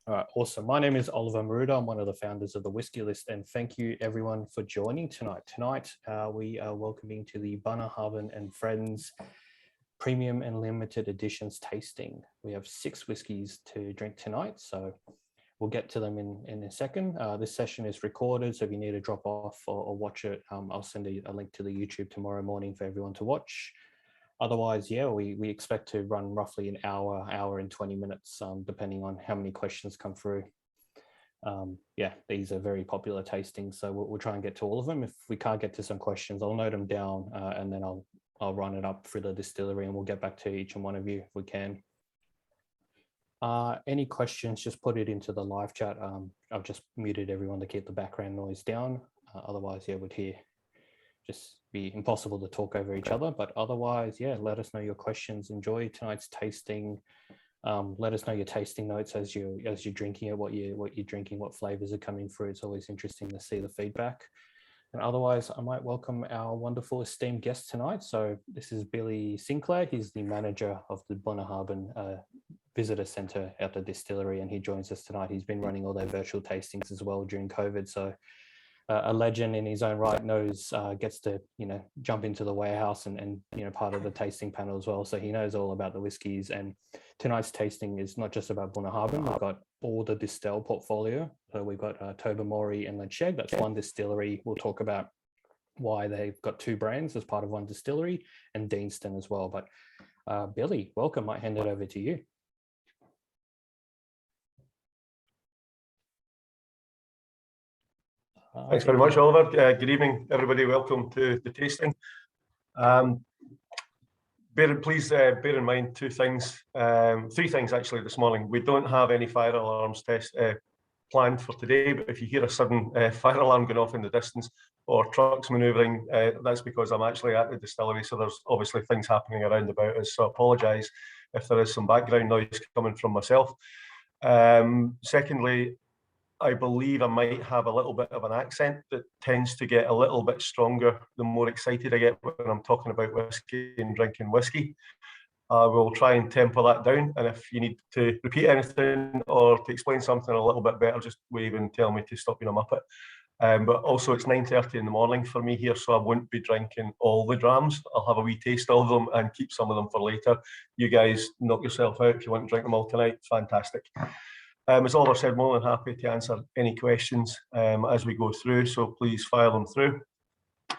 All right, awesome. My name is Oliver Maruda. I'm one of the founders of the Whisky List, and thank you everyone for joining tonight. Tonight, we are welcoming to the Bunnahabhain and Friends Premium and Limited Editions tasting. We have 6 whiskies to drink tonight, so we'll get to them in a second. This session is recorded, so if you need to drop off or watch it, I'll send a link to the YouTube tomorrow morning for everyone to watch. Otherwise, yeah, we expect to run roughly an hour and 20 minutes, depending on how many questions come through. Yeah, these are very popular tastings, so we'll try and get to all of them. If we can't get to some questions, I'll note them down and then I'll run it up through the distillery and we'll get back to each and one of you if we can. Any questions, just put it into the live chat. I've just muted everyone to keep the background noise down. Otherwise, yeah, we'd hear just be impossible to talk over each other, but otherwise, yeah, let us know your questions. Enjoy tonight's tasting. Let us know your tasting notes as you're drinking it, what you're drinking, what flavors are coming through. It's always interesting to see the feedback. And otherwise, I might welcome our wonderful esteemed guest tonight. So this is Billy Sinclair. He's the manager of the Bunnahabhain Visitor Center at the distillery, and he joins us tonight. He's been running all their virtual tastings as well during COVID. So a legend in his own right, gets to jump into the warehouse and part of the tasting panel as well, so he knows all about the whiskies. And tonight's tasting is not just about Bunnahabhain. We've got all the Distell portfolio, so we've got Tobermory and Ledaig. That's one distillery. We'll talk about why they've got 2 brands as part of one distillery, and Deanston as well. But Billy, welcome. I hand it over to you. Thanks very much, Oliver. Good evening, everybody. Welcome to the tasting. Please bear in mind 2 things, 3 things actually this morning. We don't have any fire alarms planned for today, but if you hear a sudden fire alarm going off in the distance or trucks manoeuvring, that's because I'm actually at the distillery, so there's obviously things happening around about us, so I apologise if there is some background noise coming from myself. Secondly, I believe I might have a little bit of an accent that tends to get a little bit stronger the more excited I get when I'm talking about whiskey and drinking whiskey. I will try and temper that down, and if you need to repeat anything or to explain something a little bit better, just wave and tell me to stop being a muppet. But also it's 9:30 in the morning for me here, so I won't be drinking all the drams. I'll have a wee taste of them and keep some of them for later. You guys knock yourself out if you want to drink them all tonight. Fantastic. As Oliver said, more than happy to answer any questions as we go through, so please fire them through.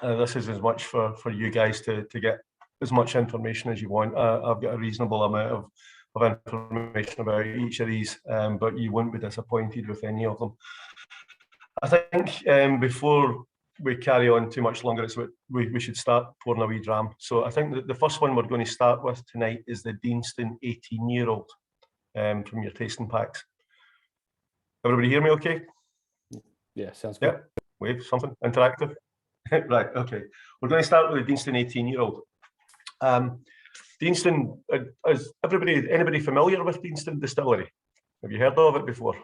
This is as much for you guys to get as much information as you want. I've got a reasonable amount of information about each of these, but you won't be disappointed with any of them. I think before we carry on too much longer, we should start pouring a wee dram. So I think that the first one we're going to start with tonight is the Deanston 18-year-old from your tasting packs. Everybody hear me okay? Yeah, sounds good. Yeah, wave, something interactive. Right, okay. We're going to start with the Deanston 18-year-old. Deanston, is anybody familiar with Deanston Distillery? Have you heard of it before?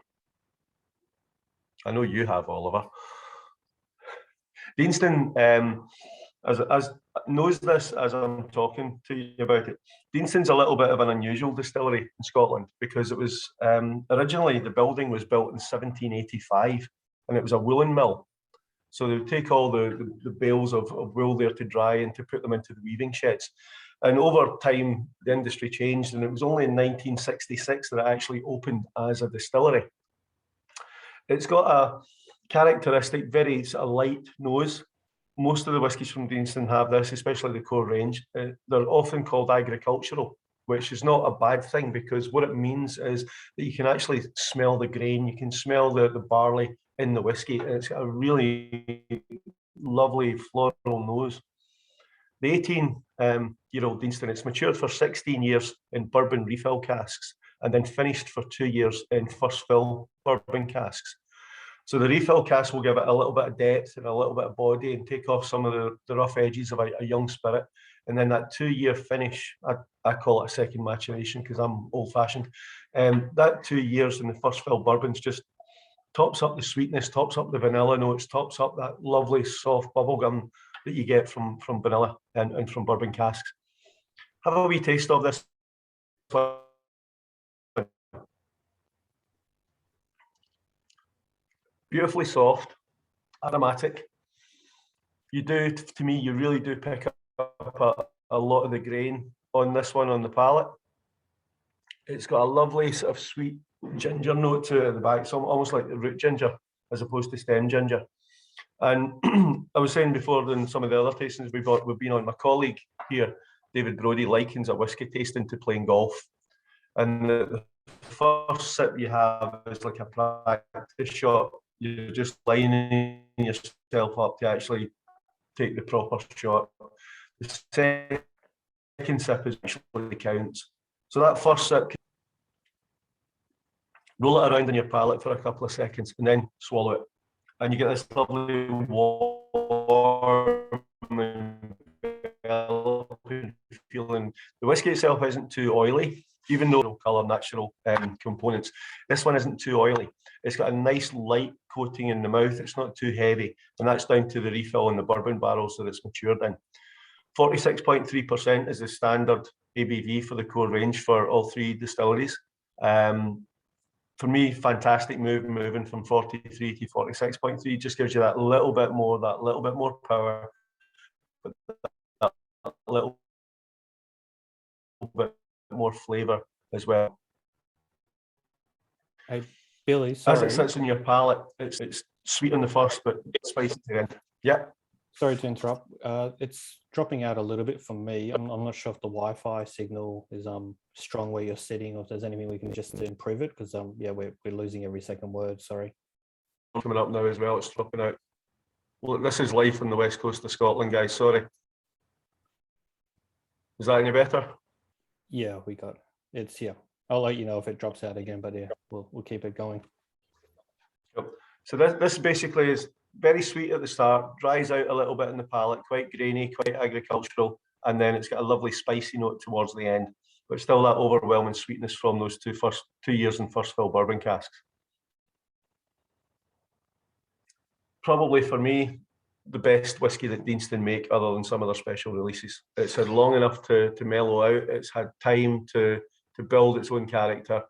I know you have, Oliver. Deanston, as knows this as I'm talking to you about it. Deanston's a little bit of an unusual distillery in Scotland because it was originally the building was built in 1785 and it was a woolen mill. So they would take all the bales of wool there to dry and to put them into the weaving sheds. And over time, the industry changed, and it was only in 1966 that it actually opened as a distillery. It's got a characteristic, very sort of light nose. Most of the whiskies from Deanston have this, especially the core range. They're often called agricultural, which is not a bad thing because what it means is that you can actually smell the grain, you can smell the barley in the whiskey, and it's got a really lovely floral nose. The 18-year-old Deanston, it's matured for 16 years in bourbon refill casks and then finished for 2 years in first fill bourbon casks. So the refill cask will give it a little bit of depth and a little bit of body and take off some of the rough edges of a young spirit. And then that 2-year finish, I call it a second maturation because I'm old-fashioned. That 2 years in the first fill bourbons just tops up the sweetness, tops up the vanilla notes, tops up that lovely soft bubblegum that you get from vanilla and from bourbon casks. Have a wee taste of this. beautifully soft, aromatic. You do, to me, you really do pick up a lot of the grain on this one on the palate. It's got a lovely sort of sweet ginger note to it at the back. It's almost like the root ginger as opposed to stem ginger. And I was saying before in some of the other tastings we've been on, my colleague here, David Brodie, likens a whiskey tasting to playing golf. And the first sip you have is like a practice shot. You're just lining yourself up to actually take the proper shot. The second sip is actually counts. So that first sip, roll it around in your palate for a couple of seconds and then swallow it. And you get this lovely warm and developing feeling. The whiskey itself isn't too oily, even though colour, natural components. This one isn't too oily. It's got a nice light coating in the mouth. It's not too heavy, and that's down to the refill in the bourbon barrels that it's matured in. 46.3% is the standard ABV for the core range for all three distilleries. For me, fantastic move, moving from 43 to 46.3 just gives you that little bit more power, but that little bit more flavour as well. Hey, Billy, sorry. As it sits in your palate, it's sweet on the first, but spicy at the end. Yeah. Sorry to interrupt. It's dropping out a little bit for me. I'm not sure if the Wi-Fi signal is strong where you're sitting, or if there's anything we can just to improve it, because yeah, we're losing every second word. Sorry. Coming up now as well. It's dropping out. Well, this is live on the west coast of Scotland, guys. Sorry. Is that any better? Yeah, we got it's here. I'll let you know if it drops out again, but yeah, we'll keep it going. Yep. So this basically is very sweet at the start, dries out a little bit in the palate, quite grainy, quite agricultural, and then it's got a lovely spicy note towards the end, but still that overwhelming sweetness from those 2 years in first fill bourbon casks. Probably for me, the best whiskey that Deanston make, other than some of their special releases. It's had long enough to mellow out. It's had time to build its own character,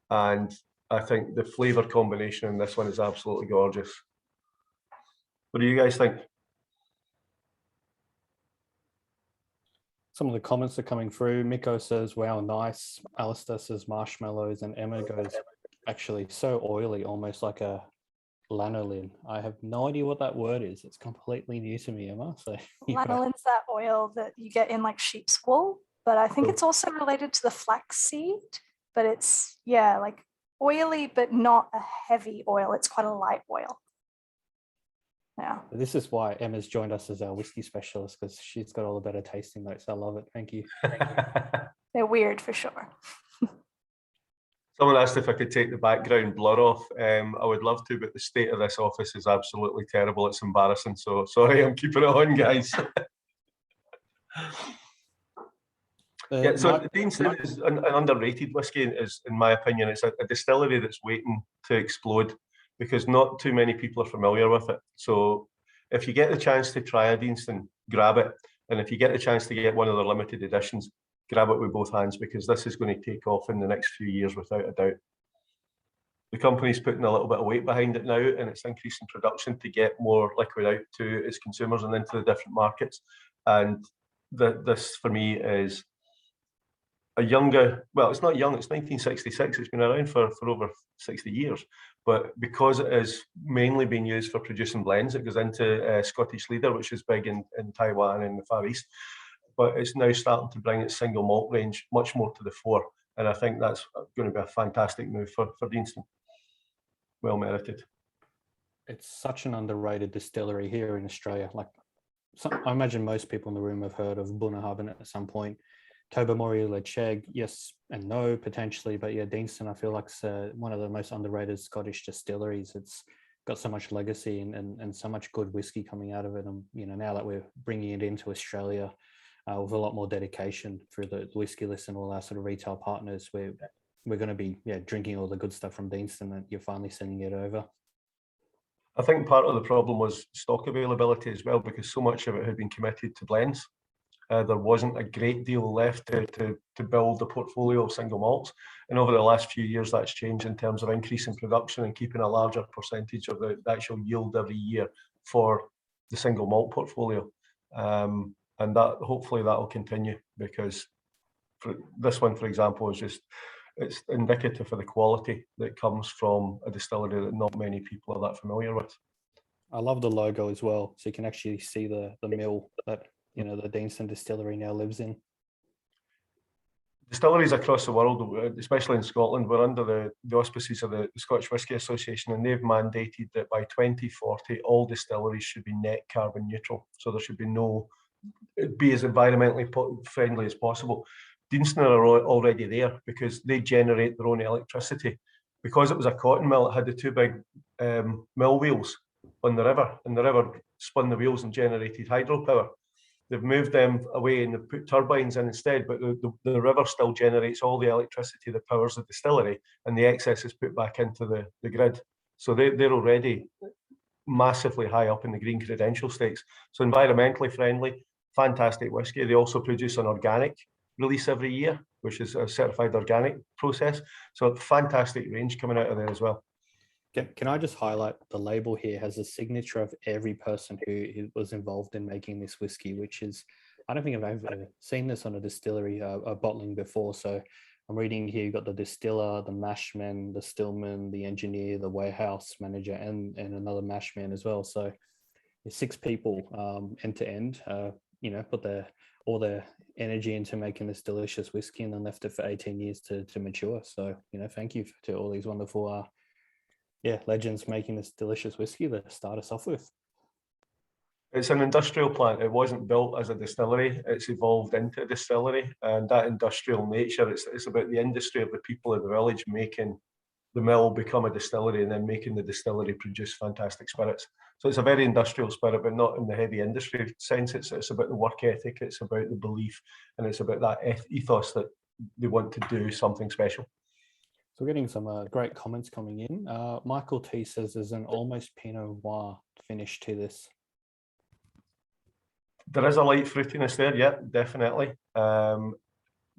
and I think the flavour combination in this one is absolutely gorgeous. What do you guys think? Some of the comments are coming through. Miko says, wow, nice. Alistair says marshmallows, and Emma goes, actually so oily, almost like a lanolin. I have no idea what that word is. It's completely new to me, Emma. So lanolin's that oil that you get in like sheep's wool, but I think it's also related to the flaxseed, but it's, yeah, like oily, but not a heavy oil. It's quite a light oil. Yeah. This is why Emma's joined us as our whiskey specialist, because she's got all the better tasting notes. I love it. Thank you. They're weird for sure. Someone asked if I could take the background blur off. I would love to, but the state of this office is absolutely terrible. It's embarrassing. So sorry, I'm keeping it on, guys. Yeah, so Deanston is an underrated whiskey, is, in my opinion. It's a distillery that's waiting to explode, because not too many people are familiar with it. So if you get the chance to try a Deanston, grab it. And if you get the chance to get one of their limited editions, grab it with both hands, because this is going to take off in the next few years without a doubt. The company's putting a little bit of weight behind it now, and it's increasing production to get more liquid out to its consumers and into the different markets. And this, for me, is a younger, well, it's not young, it's 1966. It's been around for over 60 years. But because it is mainly being used for producing blends, it goes into Scottish Leader, which is big in Taiwan and the Far East. But it's now starting to bring its single malt range much more to the fore. And I think that's going to be a fantastic move for Deanston. Well merited. It's such an underrated distillery here in Australia. Like, I imagine most people in the room have heard of Bunnahabhain at some point. Tobermory, Ledaig, yes and no, potentially. But yeah, Deanston, I feel like it's one of the most underrated Scottish distilleries. It's got so much legacy and so much good whiskey coming out of it. And, you know, now that we're bringing it into Australia with a lot more dedication through the Whisky List and all our sort of retail partners, we're going to be drinking all the good stuff from Deanston, that you're finally sending it over. I think part of the problem was stock availability as well, because so much of it had been committed to blends. there wasn't a great deal left to build a portfolio of single malts. And over the last few years, that's changed in terms of increasing production and keeping a larger percentage of the actual yield every year for the single malt portfolio. And that hopefully that will continue, because for this one, for example, it's indicative of the quality that comes from a distillery that not many people are that familiar with. I love the logo as well, so you can actually see the mill that the Deanston distillery now lives in. Distilleries across the world, especially in Scotland, we're under the auspices of the Scottish Whisky Association, and they've mandated that by 2040 all distilleries should be net carbon neutral. So there should be as environmentally friendly as possible. Deanston are already there because they generate their own electricity. Because it was a cotton mill, it had the two big mill wheels on the river, and the river spun the wheels and generated hydropower. They've moved them away and they've put turbines in instead, but the river still generates all the electricity that powers the distillery, and the excess is put back into the grid. So they're already massively high up in the green credential stakes. So environmentally friendly, fantastic whisky. They also produce an organic release every year, which is a certified organic process. So fantastic range coming out of there as well. Can I just highlight the label here has a signature of every person who was involved in making this whiskey, which is, I don't think I've ever seen this on a distillery bottling before. So I'm reading here, you've got the distiller, the mashman, the stillman, the engineer, the warehouse manager, and another mashman as well. So there's 6 people end to end, put all their energy into making this delicious whiskey, and then left it for 18 years to mature. So, thank you to all these wonderful legends making this delicious whiskey that start us off with. It's an industrial plant. It wasn't built as a distillery. It's evolved into a distillery, and that industrial nature, it's about the industry of the people of the village making the mill become a distillery, and then making the distillery produce fantastic spirits. So it's a very industrial spirit, but not in the heavy industry sense. It's about the work ethic, it's about the belief, and it's about that ethos that they want to do something special. So we're getting some great comments coming in. Michael T says there's an almost Pinot Noir finish to this. There is a light fruitiness there, yeah, definitely.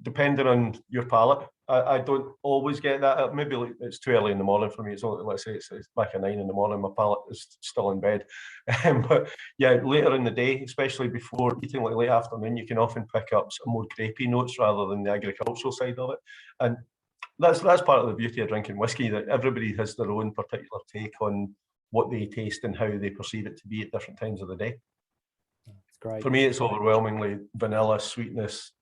Depending on your palate, I don't always get that. Maybe it's too early in the morning for me. It's only, let's say it's back at 9 in the morning. My palate is still in bed. But yeah, later in the day, especially before eating, like late afternoon, you can often pick up some more grapey notes rather than the agricultural side of it. And that's part of the beauty of drinking whiskey, that everybody has their own particular take on what they taste and how they perceive it to be at different times of the day. That's great. For me, it's overwhelmingly vanilla, sweetness,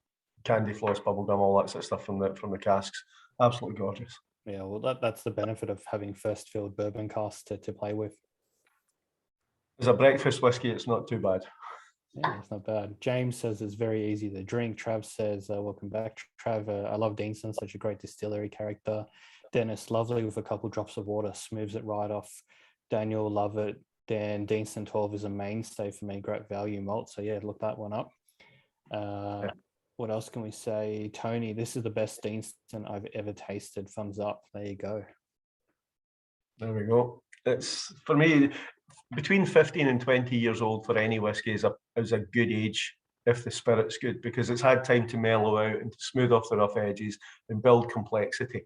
candy floss, bubblegum, all that sort of stuff from the casks. Absolutely gorgeous. Yeah, well, that's the benefit of having first filled bourbon casks to play with. As a breakfast whiskey, it's not too bad. Yeah, it's not bad. James says it's very easy to drink. Trav says, welcome back, Trav. I love Deanston, such a great distillery character. Dennis, lovely with a couple drops of water, smooths it right off. Daniel, love it. Dan, Deanston 12 is a mainstay for me, great value malt. So yeah, look that one up. What else can we say? Tony, this is the best Deanston I've ever tasted. Thumbs up. There you go. There we go. It's, for me, between 15 and 20 years old for any whiskey is a good age if the spirit's good, because it's had time to mellow out and to smooth off the rough edges and build complexity.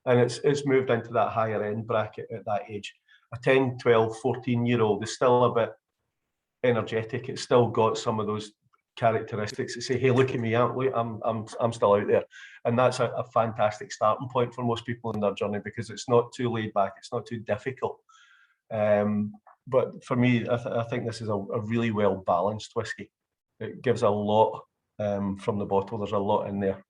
And it's moved into that higher end bracket at that age. A 10, 12, 14-year-old is still a bit energetic. It's still got some of those characteristics that say, hey, look at me, I'm still out there. And that's a fantastic starting point for most people in their journey, because it's not too laid back, it's not too difficult. But for me, I think this is a really well balanced whiskey. It gives a lot from the bottle. There's a lot in there.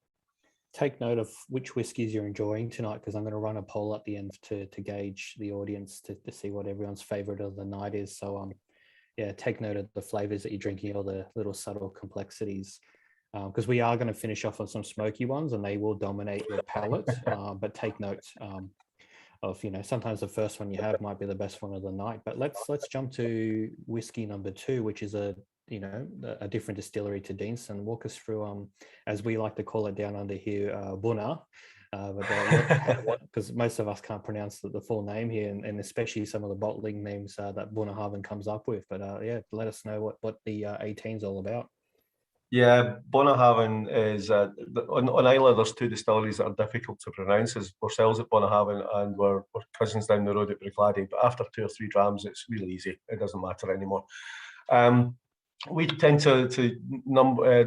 Take note of which whiskies you're enjoying tonight, because I'm going to run a poll at the end to gauge the audience to see what everyone's favorite of the night is. So yeah, take note of the flavors that you're drinking, or the little subtle complexities, because we are going to finish off on some smoky ones and they will dominate your palate. But take note of, sometimes the first one you have might be the best one of the night. But let's jump to whiskey number 2, which is a different distillery to Deanston. Walk us through, as we like to call it down under here, Bunna. Because most of us can't pronounce the full name here, and especially some of the bottling names that Bunnahabhain comes up with. But yeah, let us know what the 18's all about. Yeah, Bunnahabhain is on Isla. There's two distilleries that are difficult to pronounce. As ourselves at Bunnahabhain, and we're cousins down the road at Bricklady. But after 2 or 3 drams, it's really easy. It doesn't matter anymore. We tend to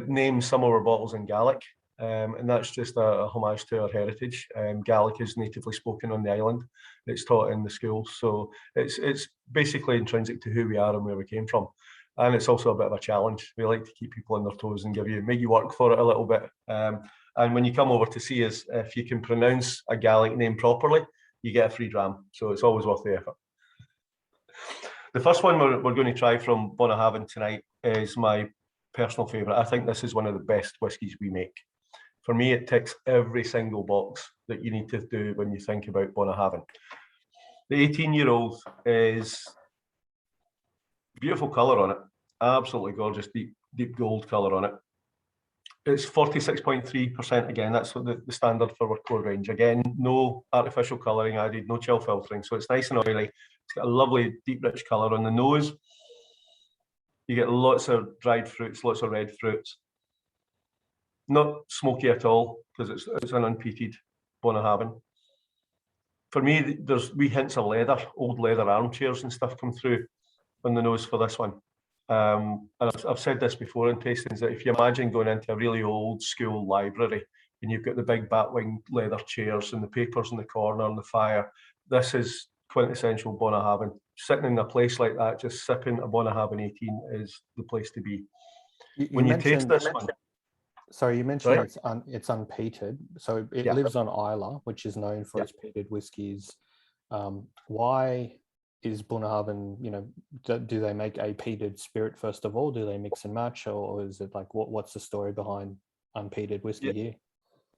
name some of our bottles in Gaelic, and that's just a homage to our heritage. Gaelic is natively spoken on the island. It's taught in the schools, so it's basically intrinsic to who we are and where we came from. And it's also a bit of a challenge. We like to keep people on their toes and make you work for it a little bit. And when you come over to see us, if you can pronounce a Gaelic name properly, you get a free dram. So it's always worth the effort. The first one we're going to try from Bunnahabhain tonight is my personal favourite. I think this is one of the best whiskies we make. For me, it ticks every single box that you need to do when you think about Bunnahabhain. The 18-year-old is beautiful colour on it, absolutely gorgeous, deep gold colour on it. It's 46.3% again. That's the standard for our core range. Again, no artificial colouring added, no chill filtering, so it's nice and oily. It's got a lovely deep rich colour on the nose. You get lots of dried fruits, lots of red fruits. Not smoky at all because it's an unpeated Bunnahabhain. For me, there's wee hints of leather, old leather armchairs and stuff come through on the nose for this one. And I've said this before in tastings, that if you imagine going into a really old school library and you've got the big batwing leather chairs and the papers in the corner and the fire, this is quintessential Bunnahabhain. Sitting in a place like that, just sipping a Bunnahabhain 18 is the place to be. When you taste this one. Sorry, you mentioned it's unpeated. So it lives on Isla, which is known for its peated whiskies. Why is Bunnahabhain, do they make a peated spirit first of all? Do they mix and match, or is it like what's the story behind unpeated whiskey here?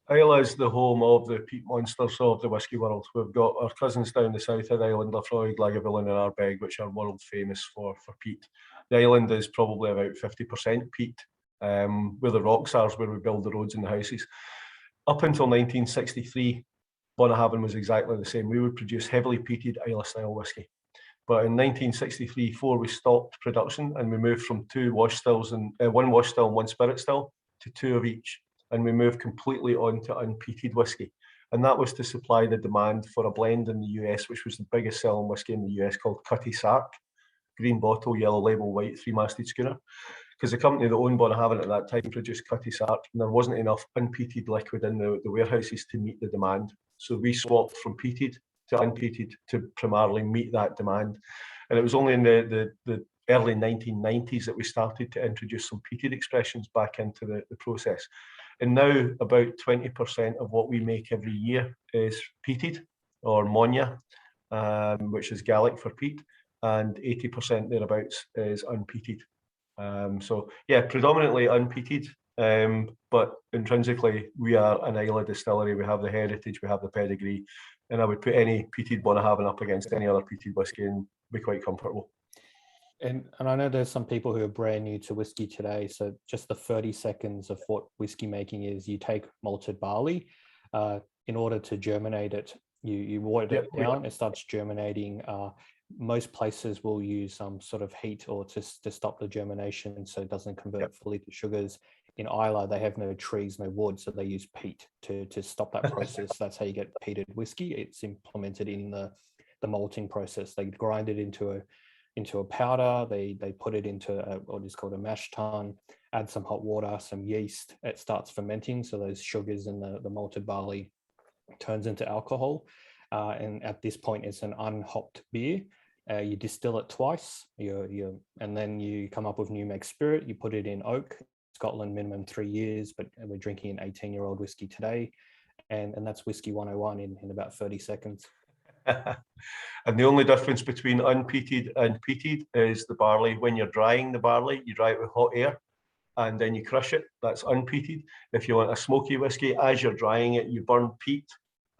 Isla is the home of the peat monsters of the whiskey world. We've got our cousins down the south of the island, Lafroig, Lagavulin and Ardbeg, which are world famous for peat. The island is probably about 50% peat, where the rocks are, where we build the roads and the houses. Up until 1963, Bunnahabhain was exactly the same. We would produce heavily peated Isla-style whiskey. But in 1963-4, we stopped production and we moved from 2 wash stills and 1 wash still and 1 spirit still to 2 of each. And we moved completely on to unpeated whiskey. And that was to supply the demand for a blend in the US, which was the biggest selling whiskey in the US, called Cutty Sark. Green bottle, yellow label, white 3-masted schooner. Because the company that owned Bunnahabhain at that time produced Cutty Sark, and there wasn't enough unpeated liquid in the warehouses to meet the demand. So we swapped from peated to unpeated to primarily meet that demand. And it was only in the early 1990s that we started to introduce some peated expressions back into the process. And now about 20% of what we make every year is peated, or Monya, which is Gaelic for peat, and 80% thereabouts is unpeated. So yeah, predominantly unpeated, but intrinsically we are an Isla distillery. We have the heritage, we have the pedigree, and I would put any peated Bunnahabhain up against any other peated whiskey and be quite comfortable. And I know there's some people who are brand new to whiskey today. So just the 30 seconds of what whiskey making is: you take malted barley, in order to germinate it, you water it down, it starts germinating. Most places will use some sort of heat or to stop the germination so it doesn't convert fully to sugars. In Isla, they have no trees, no wood, so they use peat to stop that process. That's how you get peated whiskey. It's implemented in the malting process. They grind it into a powder. They put it into what is called a mash tun, add some hot water, some yeast. It starts fermenting, so those sugars in the malted barley turns into alcohol. And at this point, it's an unhopped beer. You distill it twice, and then you come up with new make spirit. You put it in oak, Scotland, minimum 3 years, but we're drinking an 18-year-old whiskey today. And that's Whiskey 101 in about 30 seconds. And the only difference between unpeated and peated is the barley. When you're drying the barley, you dry it with hot air and then you crush it. That's unpeated. If you want a smoky whiskey, as you're drying it, you burn peat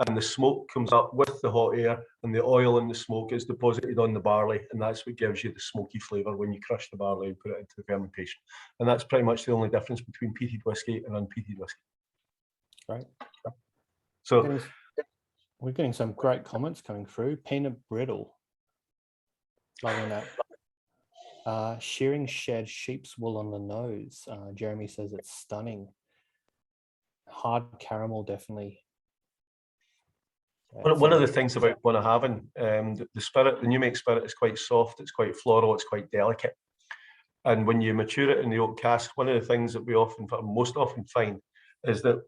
and the smoke comes up with the hot air and the oil in the smoke is deposited on the barley, and that's what gives you the smoky flavour when you crush the barley and put it into the fermentation. And that's pretty much the only difference between peated whiskey and unpeated whiskey. Right. So we're getting some great comments coming through. Peanut brittle. Loving that. Shearing shed sheep's wool on the nose. Jeremy says it's stunning. Hard caramel, definitely. One of the things about Bunnahabhain, the spirit, the new make spirit is quite soft, it's quite floral, it's quite delicate. And when you mature it in the oak cask, one of the things that we most often find is that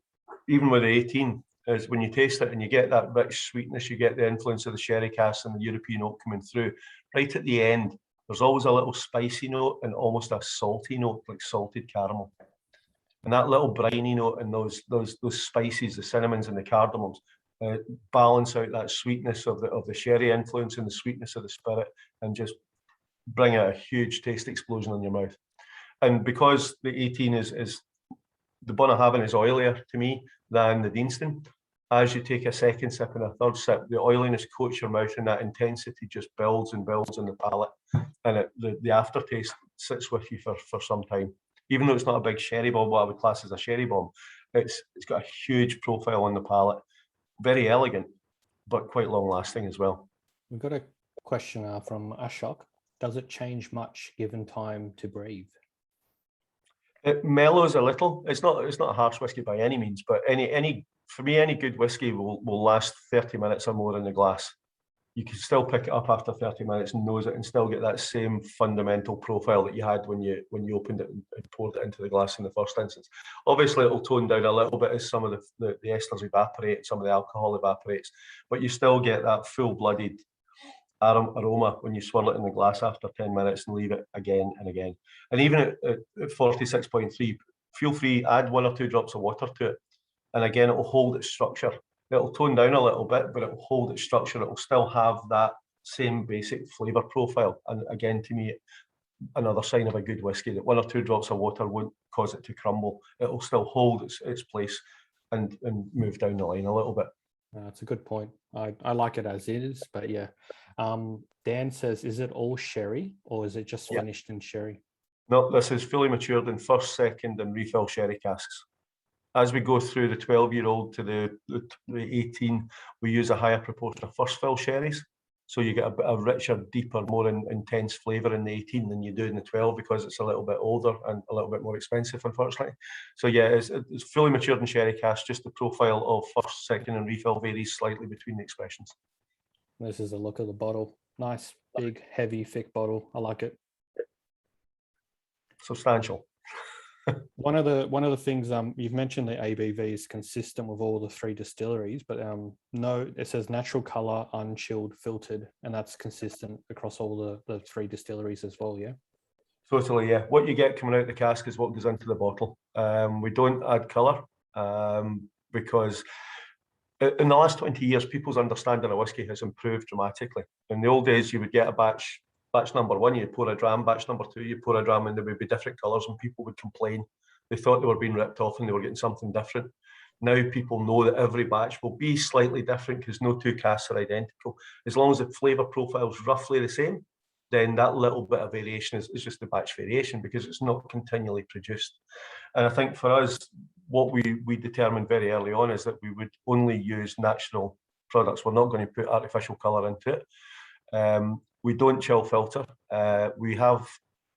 even with the 18, is when you taste it and you get that rich sweetness, you get the influence of the sherry cask and the European oak coming through. Right at the end, there's always a little spicy note and almost a salty note, like salted caramel. And that little briny note and those spices, the cinnamons and the cardamoms, balance out that sweetness of the sherry influence and the sweetness of the spirit, and just bring out a huge taste explosion in your mouth. And because the 18 is the Bunnahabhain is oilier to me than the Deanston, as you take a second sip and a third sip, the oiliness coats your mouth and that intensity just builds and builds on the palate, and the aftertaste sits with you for some time. Even though it's not a big sherry bomb, what I would class as a sherry bomb, it's got a huge profile on the palate, very elegant, but quite long lasting as well. We've got a question from Ashok. Does it change much given time to breathe? It mellows a little. It's not a harsh whiskey by any means, but for me, any good whiskey will last 30 minutes or more in the glass. You can still pick it up after 30 minutes and nose it and still get that same fundamental profile that you had when you opened it and poured it into the glass in the first instance. Obviously, it'll tone down a little bit as some of the esters evaporate, some of the alcohol evaporates, but you still get that full-blooded aroma when you swirl it in the glass after 10 minutes and leave it again and again. And even at 46.3, feel free, add 1 or 2 drops of water to it. And again, it will hold its structure. It'll tone down a little bit, but it will hold its structure. It will still have that same basic flavour profile. And again, to me, another sign of a good whiskey, that 1 or 2 drops of water won't cause it to crumble. It will still hold its place and move down the line a little bit. That's a good point. I like it as is, but yeah. Dan says, is it all sherry or is it just finished in sherry? No, this is fully matured in first, second and refill sherry casks. As we go through the 12-year-old to the 18, we use a higher proportion of first fill sherries. So you get a richer, deeper, more intense flavour in the 18 than you do in the 12 because it's a little bit older and a little bit more expensive, unfortunately. So yeah, it's fully matured in sherry cask, just the profile of first, second and refill varies slightly between the expressions. This is a look at the bottle. Nice, big, heavy, thick bottle. I like it. Substantial. One of the things you've mentioned, the ABV is consistent with all the 3 distilleries, but no, it says natural color, unchilled, filtered, and that's consistent across all the 3 distilleries as well. Yeah. Totally, yeah. What you get coming out of the cask is what goes into the bottle. We don't add color because in the last 20 years, people's understanding of whiskey has improved dramatically. In the old days, you would get a batch number 1, you pour a dram, batch number 2, you pour a dram, and there would be different colours and people would complain. They thought they were being ripped off and they were getting something different. Now people know that every batch will be slightly different because no 2 casks are identical. As long as the flavour profile is roughly the same, then that little bit of variation is just the batch variation because it's not continually produced. And I think for us, what we determined very early on is that we would only use natural products. We're not going to put artificial colour into it. We don't chill filter. We have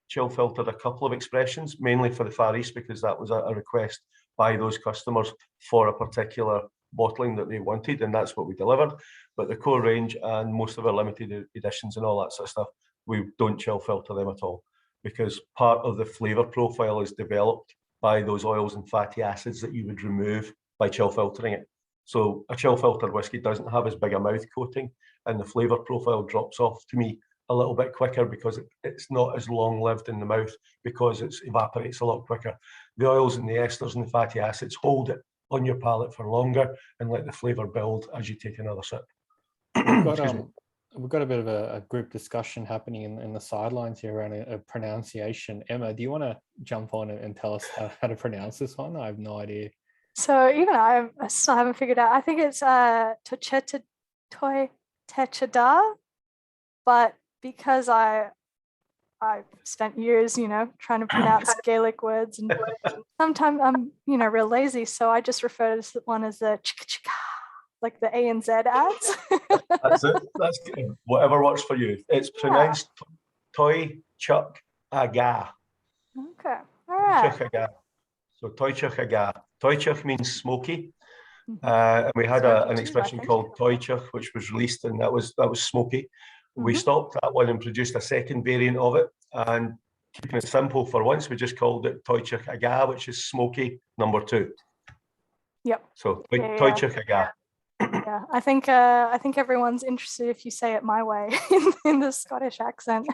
chill filtered a couple of expressions, mainly for the Far East, because that was a request by those customers for a particular bottling that they wanted, and that's what we delivered. But the core range and most of our limited editions and all that sort of stuff, we don't chill filter them at all, because part of the flavour profile is developed by those oils and fatty acids that you would remove by chill filtering it. So a chill filtered whiskey doesn't have as big a mouth coating, and the flavour profile drops off to me a little bit quicker because it's not as long lived in the mouth because it evaporates a lot quicker. The oils and the esters and the fatty acids hold it on your palate for longer and let the flavour build as you take another sip. We've got a bit of a group discussion happening in the sidelines here around a pronunciation. Emma, do you want to jump on and tell us how to pronounce this one? I have no idea. So even I still haven't figured out. I think it's Techada, but because I spent years, trying to pronounce Gaelic words, and sometimes I'm, real lazy, so I just refer to this one as the chicka, like the A and Z ads. That's it. That's good. Whatever works for you. It's pronounced Toy Chuck Aga. Okay. All right. Toichach Aga. So Toichach Aga. Toichach means smoky. Mhm. And we had Smoky an too, I expression think. called Toichach, which was released, and that was smoky. We Mhm. stopped that one and produced a second variant of it. And keeping it simple for once, we just called it Toichach Aga, which is smoky number 2. Yep. So Yeah. Toichach Aga. Yeah. I think everyone's interested if you say it my way in the Scottish accent.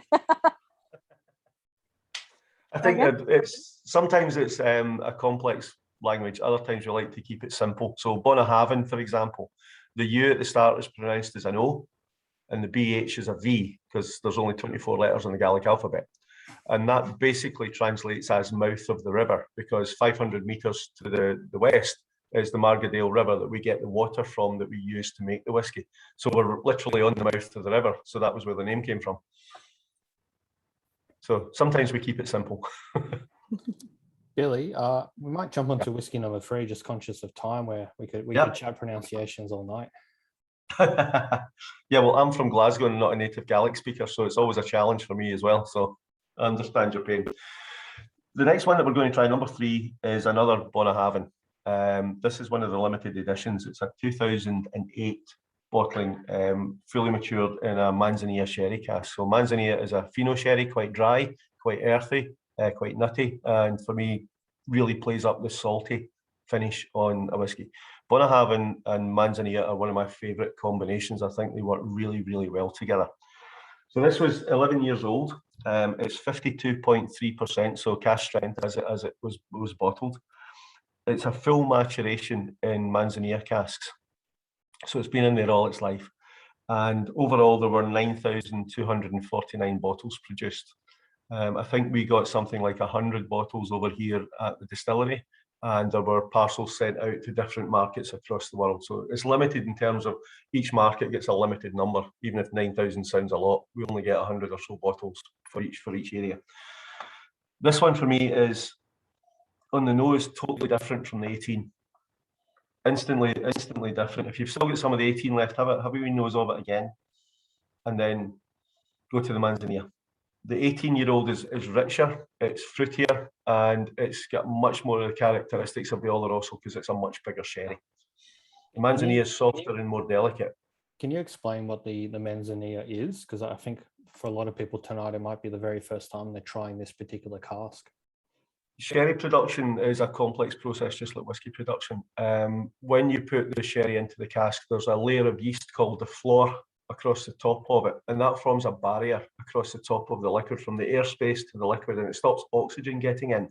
I think Okay. it's sometimes it's a complex language. Other times we like to keep it simple. So Bunnahabhain, for example, the U at the start is pronounced as an O, and the BH is a V because there's only 24 letters in the Gaelic alphabet. And that basically translates as mouth of the river, because 500 metres to the west is the Margadale River that we get the water from that we use to make the whiskey. So we're literally on the mouth of the river. So that was where the name came from. So sometimes we keep it simple. Billy, we might jump onto whiskey number 3, just conscious of time, where we could chat pronunciations all night. Yeah, well, I'm from Glasgow and not a native Gaelic speaker, so it's always a challenge for me as well. So I understand your pain. The next one that we're going to try, number 3, is another Bunnahabhain. This is one of the limited editions. It's a 2008 bottling, fully matured in a Manzanilla sherry cask. So Manzanilla is a Fino sherry, quite dry, quite earthy, quite nutty, and for me, really plays up the salty finish on a whiskey. Bunnahabhain and Manzanilla are one of my favourite combinations. I think they work really, really well together. So this was 11 years old. It's 52.3%, so cask strength as it was bottled. It's a full maturation in Manzanilla casks. So it's been in there all its life. And overall, there were 9,249 bottles produced. I think we got something like 100 bottles over here at the distillery, and there were parcels sent out to different markets across the world. So it's limited in terms of each market gets a limited number. Even if 9,000 sounds a lot, we only get 100 or so bottles for each area. This one for me is on the nose, totally different from the 18. Instantly different. If you've still got some of the 18 left, have a wee nose of it again, and then go to the Manzanilla. The 18-year-old is richer, it's fruitier, and it's got much more of the characteristics of the Oloroso because it's a much bigger sherry. The Manzanilla is softer and more delicate. Can you explain what the Manzanilla is? Because I think for a lot of people tonight, it might be the very first time they're trying this particular cask. Sherry production is a complex process, just like whiskey production. When you put the sherry into the cask, there's a layer of yeast called the floor across the top of it, and that forms a barrier across the top of the liquid from the airspace to the liquid, and it stops oxygen getting in.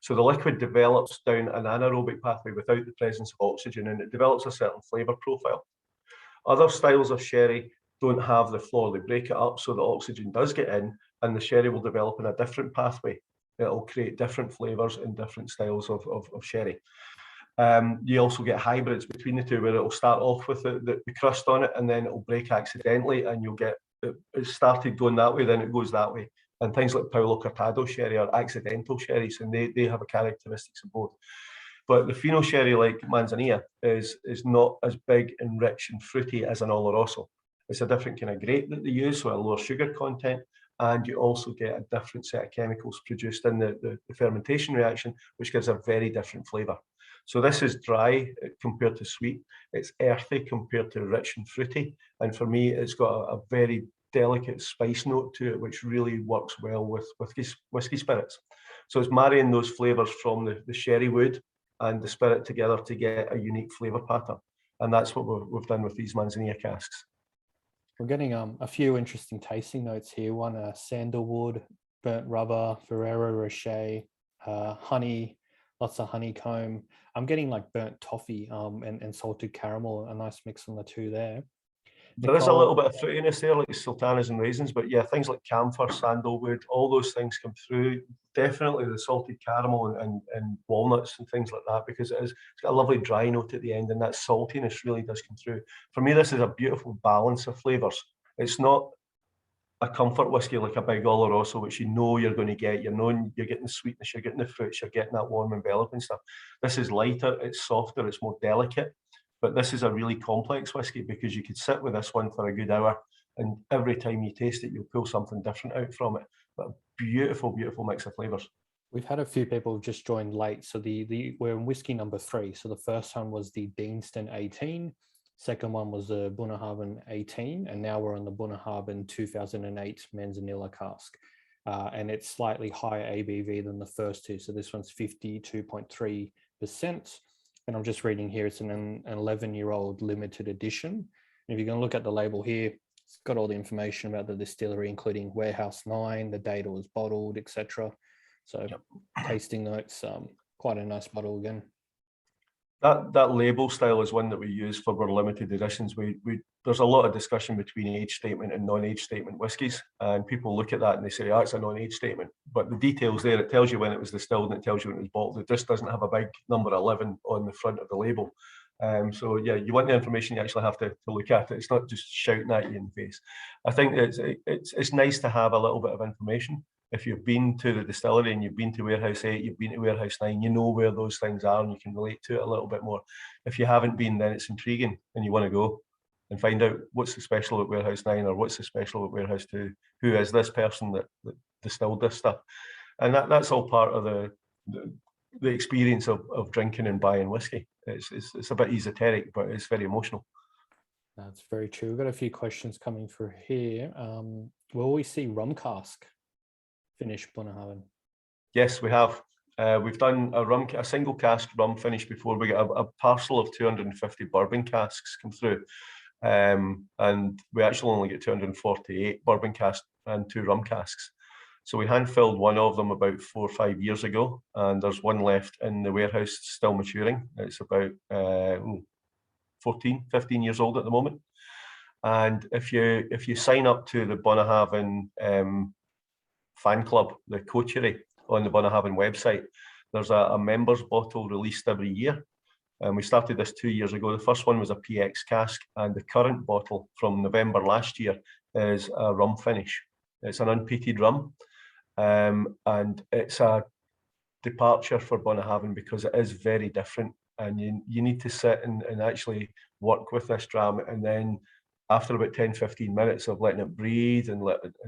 So the liquid develops down an anaerobic pathway without the presence of oxygen, and it develops a certain flavour profile. Other styles of sherry don't have the floor. They break it up so the oxygen does get in, and the sherry will develop in a different pathway. It'll create different flavours and different styles of sherry. You also get hybrids between the two, where it'll start off with the crust on it, and then it'll break accidentally, and you'll get it started going that way, then it goes that way. And things like Paolo Cortado sherry are accidental sherries, and they have a characteristics of both. But the Fino sherry, like Manzanilla, is not as big and rich and fruity as an Oloroso. It's a different kind of grape that they use, so a lower sugar content, and you also get a different set of chemicals produced in the fermentation reaction, which gives a very different flavour. So this is dry compared to sweet. It's earthy compared to rich and fruity. And for me, it's got a very delicate spice note to it, which really works well with whiskey spirits. So it's marrying those flavours from the sherry wood and the spirit together to get a unique flavour pattern. And that's what we've done with these Manzanilla casks. We're getting a few interesting tasting notes here. One, sandalwood, burnt rubber, Ferrero Rocher, honey, lots of honeycomb. I'm getting like burnt toffee and salted caramel, a nice mix on the two there. There is a little bit of fruitiness there, like sultanas and raisins, but yeah, things like camphor, sandalwood, all those things come through. Definitely the salted caramel and walnuts and things like that, because it's got a lovely dry note at the end, and that saltiness really does come through. For me, this is a beautiful balance of flavours. It's not a comfort whiskey like a big Oloroso, which you know you're going to get. You're getting the sweetness, you're getting the fruits, you're getting that warm enveloping stuff. This is lighter, it's softer, it's more delicate. But this is a really complex whiskey, because you could sit with this one for a good hour, and every time you taste it, you'll pull something different out from it. but a beautiful, beautiful mix of flavours. We've had a few people who've just joined late. So we're in whiskey number 3. So the first one was the Deanston 18. Second one was the Bunnahabhain 18. And now we're on the Bunnahabhain 2008 Manzanilla cask. And it's slightly higher ABV than the first two. So this one's 52.3%. And I'm just reading here, it's an 11-year-old limited edition. And if you're going to look at the label here, it's got all the information about the distillery, including warehouse 9, the date it was bottled, etc. So tasting notes, quite a nice bottle again. That label style is one that we use for our limited editions. There's a lot of discussion between age statement and non-age statement whiskies, and people look at that and they say, "Oh, it's a non-age statement." But the details there, it tells you when it was distilled and it tells you when it was bottled. It just doesn't have a big number 11 on the front of the label. So yeah, you want the information, you actually have to look at it. It's not just shouting at you in the face. I think it's nice to have a little bit of information. If you've been to the distillery and you've been to Warehouse 8, you've been to Warehouse 9, you know where those things are and you can relate to it a little bit more. If you haven't been, then it's intriguing and you want to go and find out what's the special at Warehouse 9 or what's the special at Warehouse 2. Who is this person that distilled this stuff? And that's all part of the experience of drinking and buying whiskey. It's a bit esoteric, but it's very emotional. That's very true. We've got a few questions coming through here. Will we see Rum Cask Finish Bunnahabhain? Yes, we have. We've done a single cask rum finish before. We get a parcel of 250 bourbon casks come through, and we actually only get 248 bourbon casks and 2 rum casks. So we hand filled one of them about 4 or 5 years ago, and there's one left in the warehouse still maturing. It's about 14, 15 years old at the moment. And if you sign up to the Bunnahabhain fan club, the coterie on the Bunnahabhain website, there's a members bottle released every year. And we started this 2 years ago. The first one was a PX cask, and the current bottle from November last year is a rum finish. It's an unpeated rum, and it's a departure for Bunnahabhain because it is very different, and you need to sit and actually work with this dram, and then after about 10-15 minutes of letting it breathe and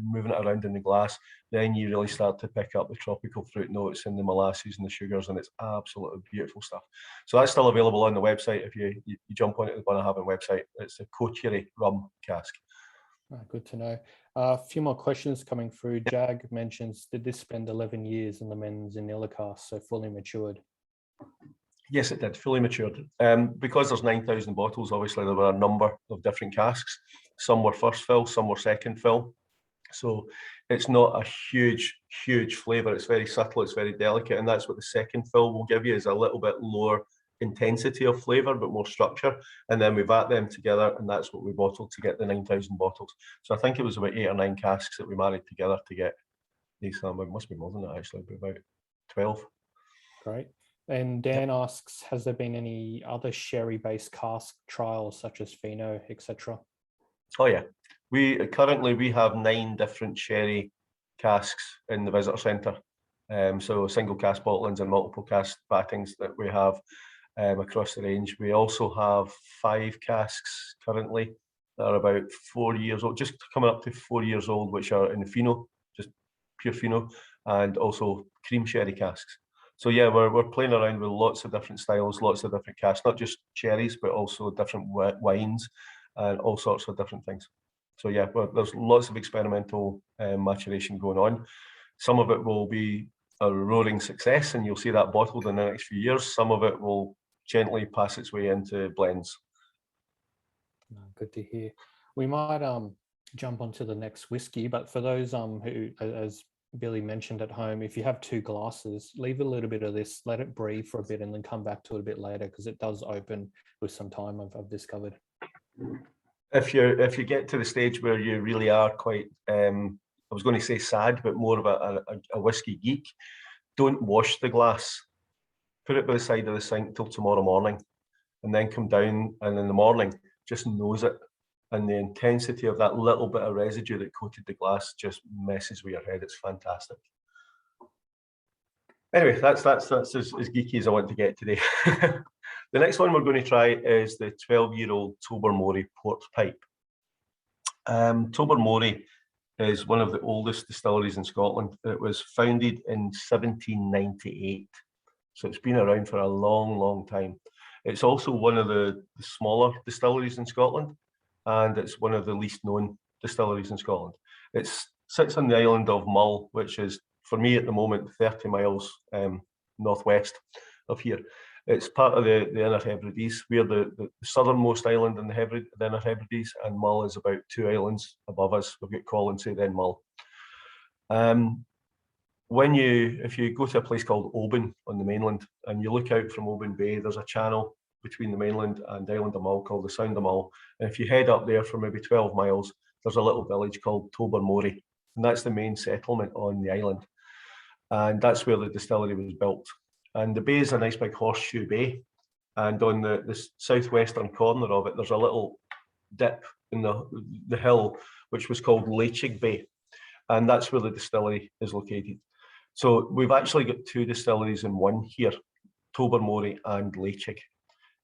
moving it around in the glass, then you really start to pick up the tropical fruit notes and the molasses and the sugars, and it's absolutely beautiful stuff. So that's still available on the website. If you jump onto the Bunnahabhain website, it's the Coterie Rum Cask. Good to know. A few more questions coming through. Jag mentions, did this spend 11 years in the Manzanilla cask, so fully matured? Yes, it did, fully matured. Because there's 9,000 bottles, obviously there were a number of different casks. Some were first fill, some were second fill. So it's not a huge, huge flavour. It's very subtle, it's very delicate, and that's what the second fill will give you, is a little bit lower intensity of flavour, but more structure. And then we vat them together, and that's what we bottled to get the 9,000 bottles. So I think it was about 8 or 9 casks that we married together to get these. It must be more than that actually, but about 12. Great. And Dan asks, has there been any other sherry-based cask trials such as Fino, etc.? Oh yeah, we have 9 different sherry casks in the visitor centre. So single cask bottlings and multiple cask battings that we have across the range. We also have 5 casks currently that are about 4 years old, just coming up to 4 years old, which are in the Fino, just pure Fino, and also cream sherry casks. So yeah, we're playing around with lots of different styles, lots of different casks, not just cherries, but also different wines and all sorts of different things. So yeah, there's lots of experimental maturation going on. Some of it will be a roaring success, and you'll see that bottled in the next few years. Some of it will gently pass its way into blends. Good to hear. We might jump onto the next whiskey, but for those who, as Billy mentioned at home, if you have 2 glasses, leave a little bit of this, let it breathe for a bit, and then come back to it a bit later, because it does open with some time, I've discovered. If you get to the stage where you really are quite, I was going to say sad, but more of a whiskey geek, don't wash the glass. Put it by the side of the sink till tomorrow morning, and then come down, and in the morning, just nose it. And the intensity of that little bit of residue that coated the glass just messes with your head. It's fantastic. Anyway, that's as geeky as I want to get today. The next one we're going to try is the 12-year-old Tobermory Port Pipe. Tobermory is one of the oldest distilleries in Scotland. It was founded in 1798. So it's been around for a long, long time. It's also one of the smaller distilleries in Scotland, and it's one of the least known distilleries in Scotland. It sits on the island of Mull, which is, for me at the moment, 30 miles northwest of here. It's part of the Inner Hebrides. We're the southernmost island in the Inner Hebrides, and Mull is about 2 islands above us. We've got Colonsay, then Mull. If you go to a place called Oban on the mainland, and you look out from Oban Bay, there's a channel between the mainland and the island of Mull called the Sound of Mull. And if you head up there for maybe 12 miles, there's a little village called Tobermory, and that's the main settlement on the island. And that's where the distillery was built. And the bay is a nice big horseshoe bay. And on the southwestern corner of it, there's a little dip in the hill, which was called Ledaig Bay. And that's where the distillery is located. So we've actually got 2 distilleries in one here, Tobermory and Ledaig.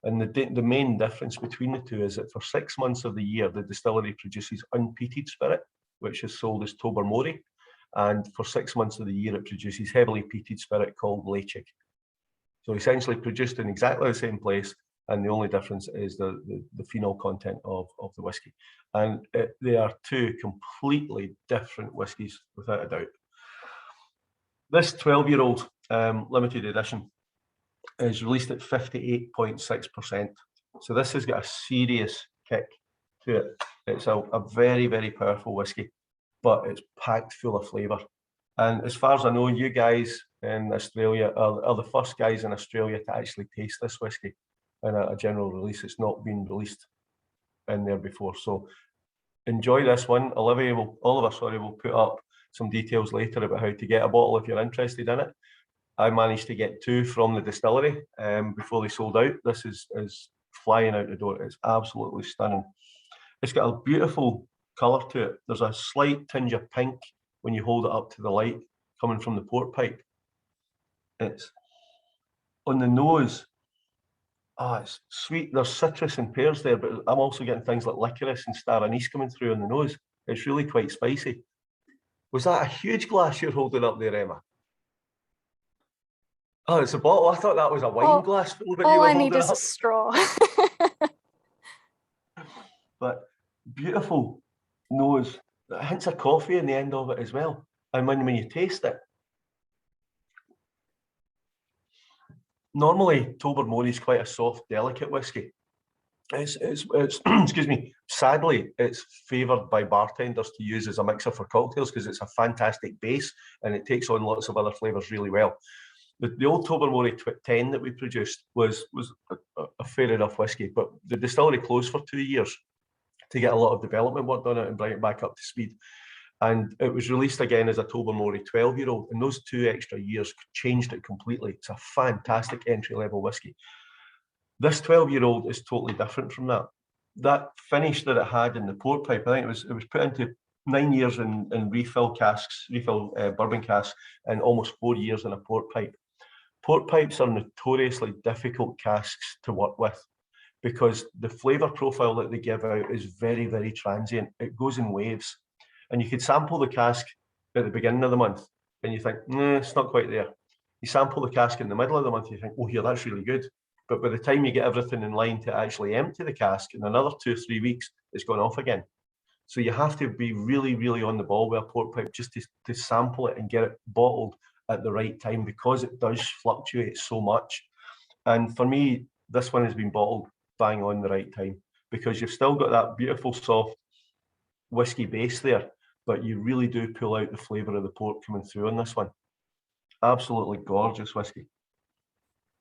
And the main difference between the two is that for 6 months of the year, the distillery produces unpeated spirit, which is sold as Tobermory. And for 6 months of the year, it produces heavily peated spirit called Ledaig. So essentially produced in exactly the same place, and the only difference is the phenol content of the whiskey. And they are 2 completely different whiskies, without a doubt. This 12-year-old limited edition is released at 58.6%. So this has got a serious kick to it. It's a very, very powerful whiskey, but it's packed full of flavour. And as far as I know, you guys in Australia are the first guys in Australia to actually taste this whiskey in a general release. It's not been released in there before. So enjoy this one. Oliver will put up some details later about how to get a bottle if you're interested in it. I managed to get 2 from the distillery before they sold out. This is flying out the door. It's absolutely stunning. It's got a beautiful colour to it. There's a slight tinge of pink when you hold it up to the light coming from the port pipe. It's on the nose. It's sweet. There's citrus and pears there, but I'm also getting things like licorice and star anise coming through on the nose. It's really quite spicy. Was that a huge glass you're holding up there, Emma? Oh, it's a bottle. I thought that was a wine glass. All I need is a straw. But beautiful nose. Hints of coffee in the end of it as well. And when you taste it, normally Tobermory is quite a soft, delicate whiskey. It's excuse me. Sadly, it's favoured by bartenders to use as a mixer for cocktails because it's a fantastic base and it takes on lots of other flavours really well. The old Tobermory 10 that we produced was a fair enough whiskey, but the distillery closed for 2 years to get a lot of development work done it and bring it back up to speed. And it was released again as a Tobermory 12-year-old, and those 2 extra years changed it completely. It's a fantastic entry-level whiskey. This 12-year-old is totally different from that. That finish that it had in the port pipe, I think it was put into 9 years in refill bourbon casks, and almost 4 years in a port pipe. Port pipes are notoriously difficult casks to work with because the flavour profile that they give out is very, very transient. It goes in waves. And you could sample the cask at the beginning of the month and you think, nah, it's not quite there. You sample the cask in the middle of the month, you think, oh, yeah, that's really good. But by the time you get everything in line to actually empty the cask, in another 2 or 3 weeks, it's gone off again. So you have to be really, really on the ball with a port pipe just to sample it and get it bottled at the right time because it does fluctuate so much. And for me, this one has been bottled bang on the right time because you've still got that beautiful soft whiskey base there, but you really do pull out the flavour of the port coming through on this one. Absolutely gorgeous whiskey.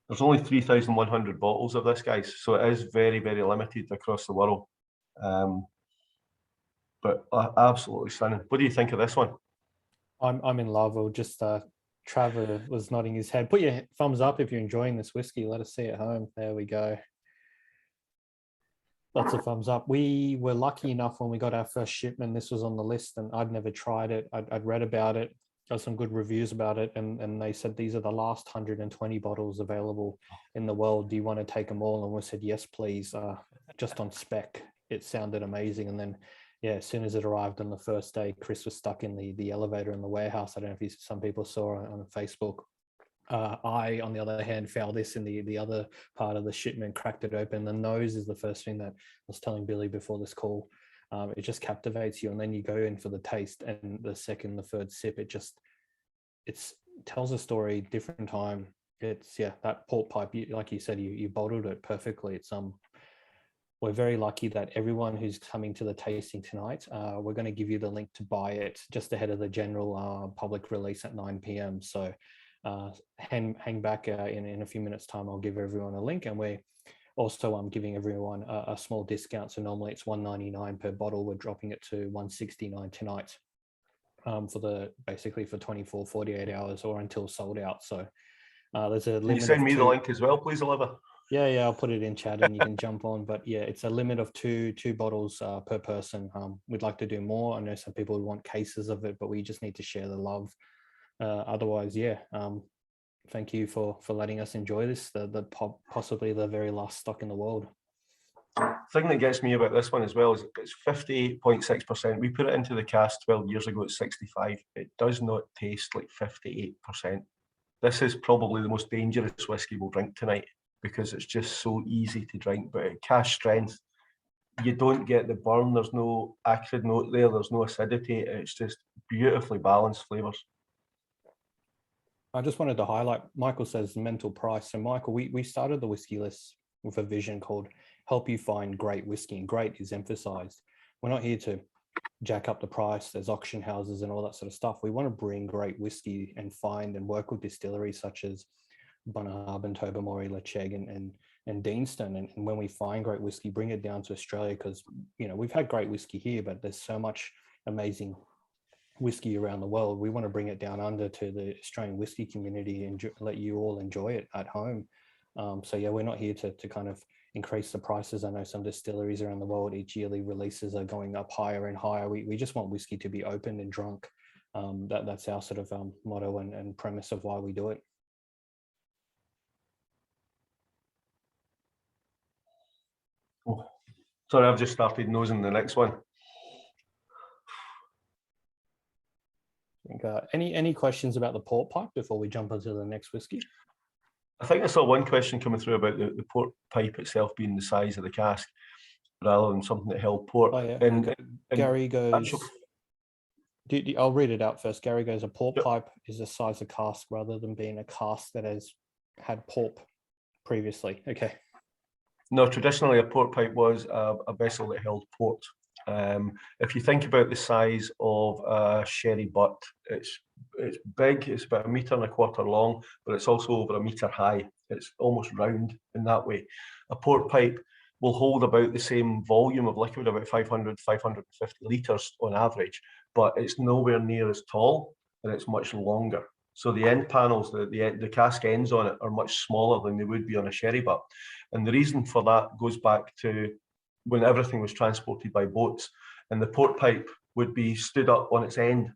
There's only 3,100 bottles of this, guys, so it is very, very limited across the world. But absolutely stunning. What do you think of this one? I'm in love. Or just Trevor was nodding his head. Put your thumbs up if you're enjoying this whiskey. Let us see at home. There we go. Lots of thumbs up. We were lucky enough when we got our first shipment. This was on the list, and I'd never tried it. I'd read about it, got some good reviews about it, and they said these are the last 120 bottles available in the world. Do you want to take them all? And we said yes, please. Just on spec, it sounded amazing. And then yeah, as soon as it arrived on the first day, Chris was stuck in the elevator in the warehouse. I don't know if some people saw on Facebook. I, on the other hand, found this in the other part of the shipment, cracked it open. The nose is the first thing that I was telling Billy before this call. It just captivates you, and then you go in for the taste, and the second, the third sip, it tells a story, different time. It's, yeah, that port pipe, like you said, you bottled it perfectly. It's we're very lucky that everyone who's coming to the tasting tonight, we're going to give you the link to buy it just ahead of the general public release at 9 p.m. So hang back in a few minutes time. I'll give everyone a link, and we're also giving everyone a small discount. So normally it's $1.99 per bottle. We're dropping it to $1.69 tonight basically for 24, 48 hours or until sold out. So there's a limit. Can you send me the link as well, please, Oliver? Yeah, I'll put it in chat and you can jump on. But yeah, it's a limit of two bottles per person. We'd like to do more. I know some people want cases of it, but we just need to share the love. Otherwise, yeah. Thank you for letting us enjoy this. Possibly the very last stock in the world. The thing that gets me about this one as well is it's 58.6%. We put it into the cask 12 years ago at 65. It does not taste like 58%. This is probably the most dangerous whiskey we'll drink tonight, because it's just so easy to drink. But at cask strength, you don't get the burn. There's no acrid note there. There's no acidity. It's just beautifully balanced flavours. I just wanted to highlight, Michael says mental price. So Michael, we started the whiskey list with a vision called help you find great whiskey, and great is emphasized. We're not here to jack up the price. There's auction houses and all that sort of stuff. We want to bring great whiskey and find and work with distilleries such as Bunnahabhain, Tobermory, Ledaig, and Deanston. And when we find great whiskey, bring it down to Australia, because, you know, we've had great whiskey here, but there's so much amazing whiskey around the world. We want to bring it down under to the Australian whiskey community and let you all enjoy it at home. So yeah, we're not here to kind of increase the prices. I know some distilleries around the world, each yearly releases are going up higher and higher. We just want whiskey to be opened and drunk. That's our sort of motto and premise of why we do it. Oh, sorry, I've just started nosing the next one. Any questions about the port pipe before we jump into the next whiskey? I think I saw one question coming through about the port pipe itself being the size of the cask rather than something that held port. Oh, yeah. And Gary goes, actual, I'll read it out first. Gary goes, a port pipe is the size of cask rather than being a cask that has had port previously. Okay. No, traditionally a port pipe was a vessel that held port. If you think about the size of a sherry butt, it's big. It's about 1.25 meters long, but it's also over 1 meter high. It's almost round in that way. A port pipe will hold about the same volume of liquid, about 500, 550 litres on average, but it's nowhere near as tall and it's much longer. So the end panels, the cask ends on it are much smaller than they would be on a sherry butt. And the reason for that goes back to when everything was transported by boats, and the port pipe would be stood up on its end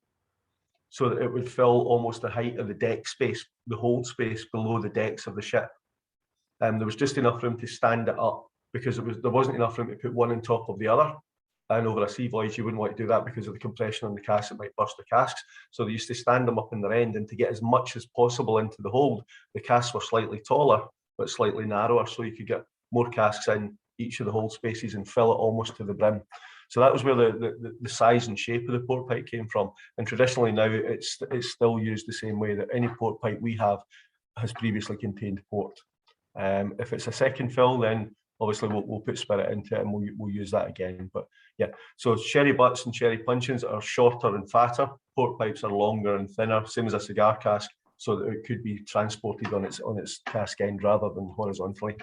so that it would fill almost the height of the deck space, the hold space below the decks of the ship. There was just enough room to stand it up, because there wasn't enough room to put one on top of the other. And over a sea voyage, you wouldn't want to do that because of the compression on the cask. It might burst the casks. So they used to stand them up in their end, and to get as much as possible into the hold, the casks were slightly taller, but slightly narrower, so you could get more casks in each of the hold spaces and fill it almost to the brim. So that was where the size and shape of the port pipe came from. And traditionally now it's still used the same way, that any port pipe we have has previously contained port. If it's a second fill, then obviously we'll put spirit into it and we'll use that again. But yeah, so sherry butts and sherry puncheons are shorter and fatter. Port pipes are longer and thinner, same as a cigar cask, so that it could be transported on its cask end rather than horizontally.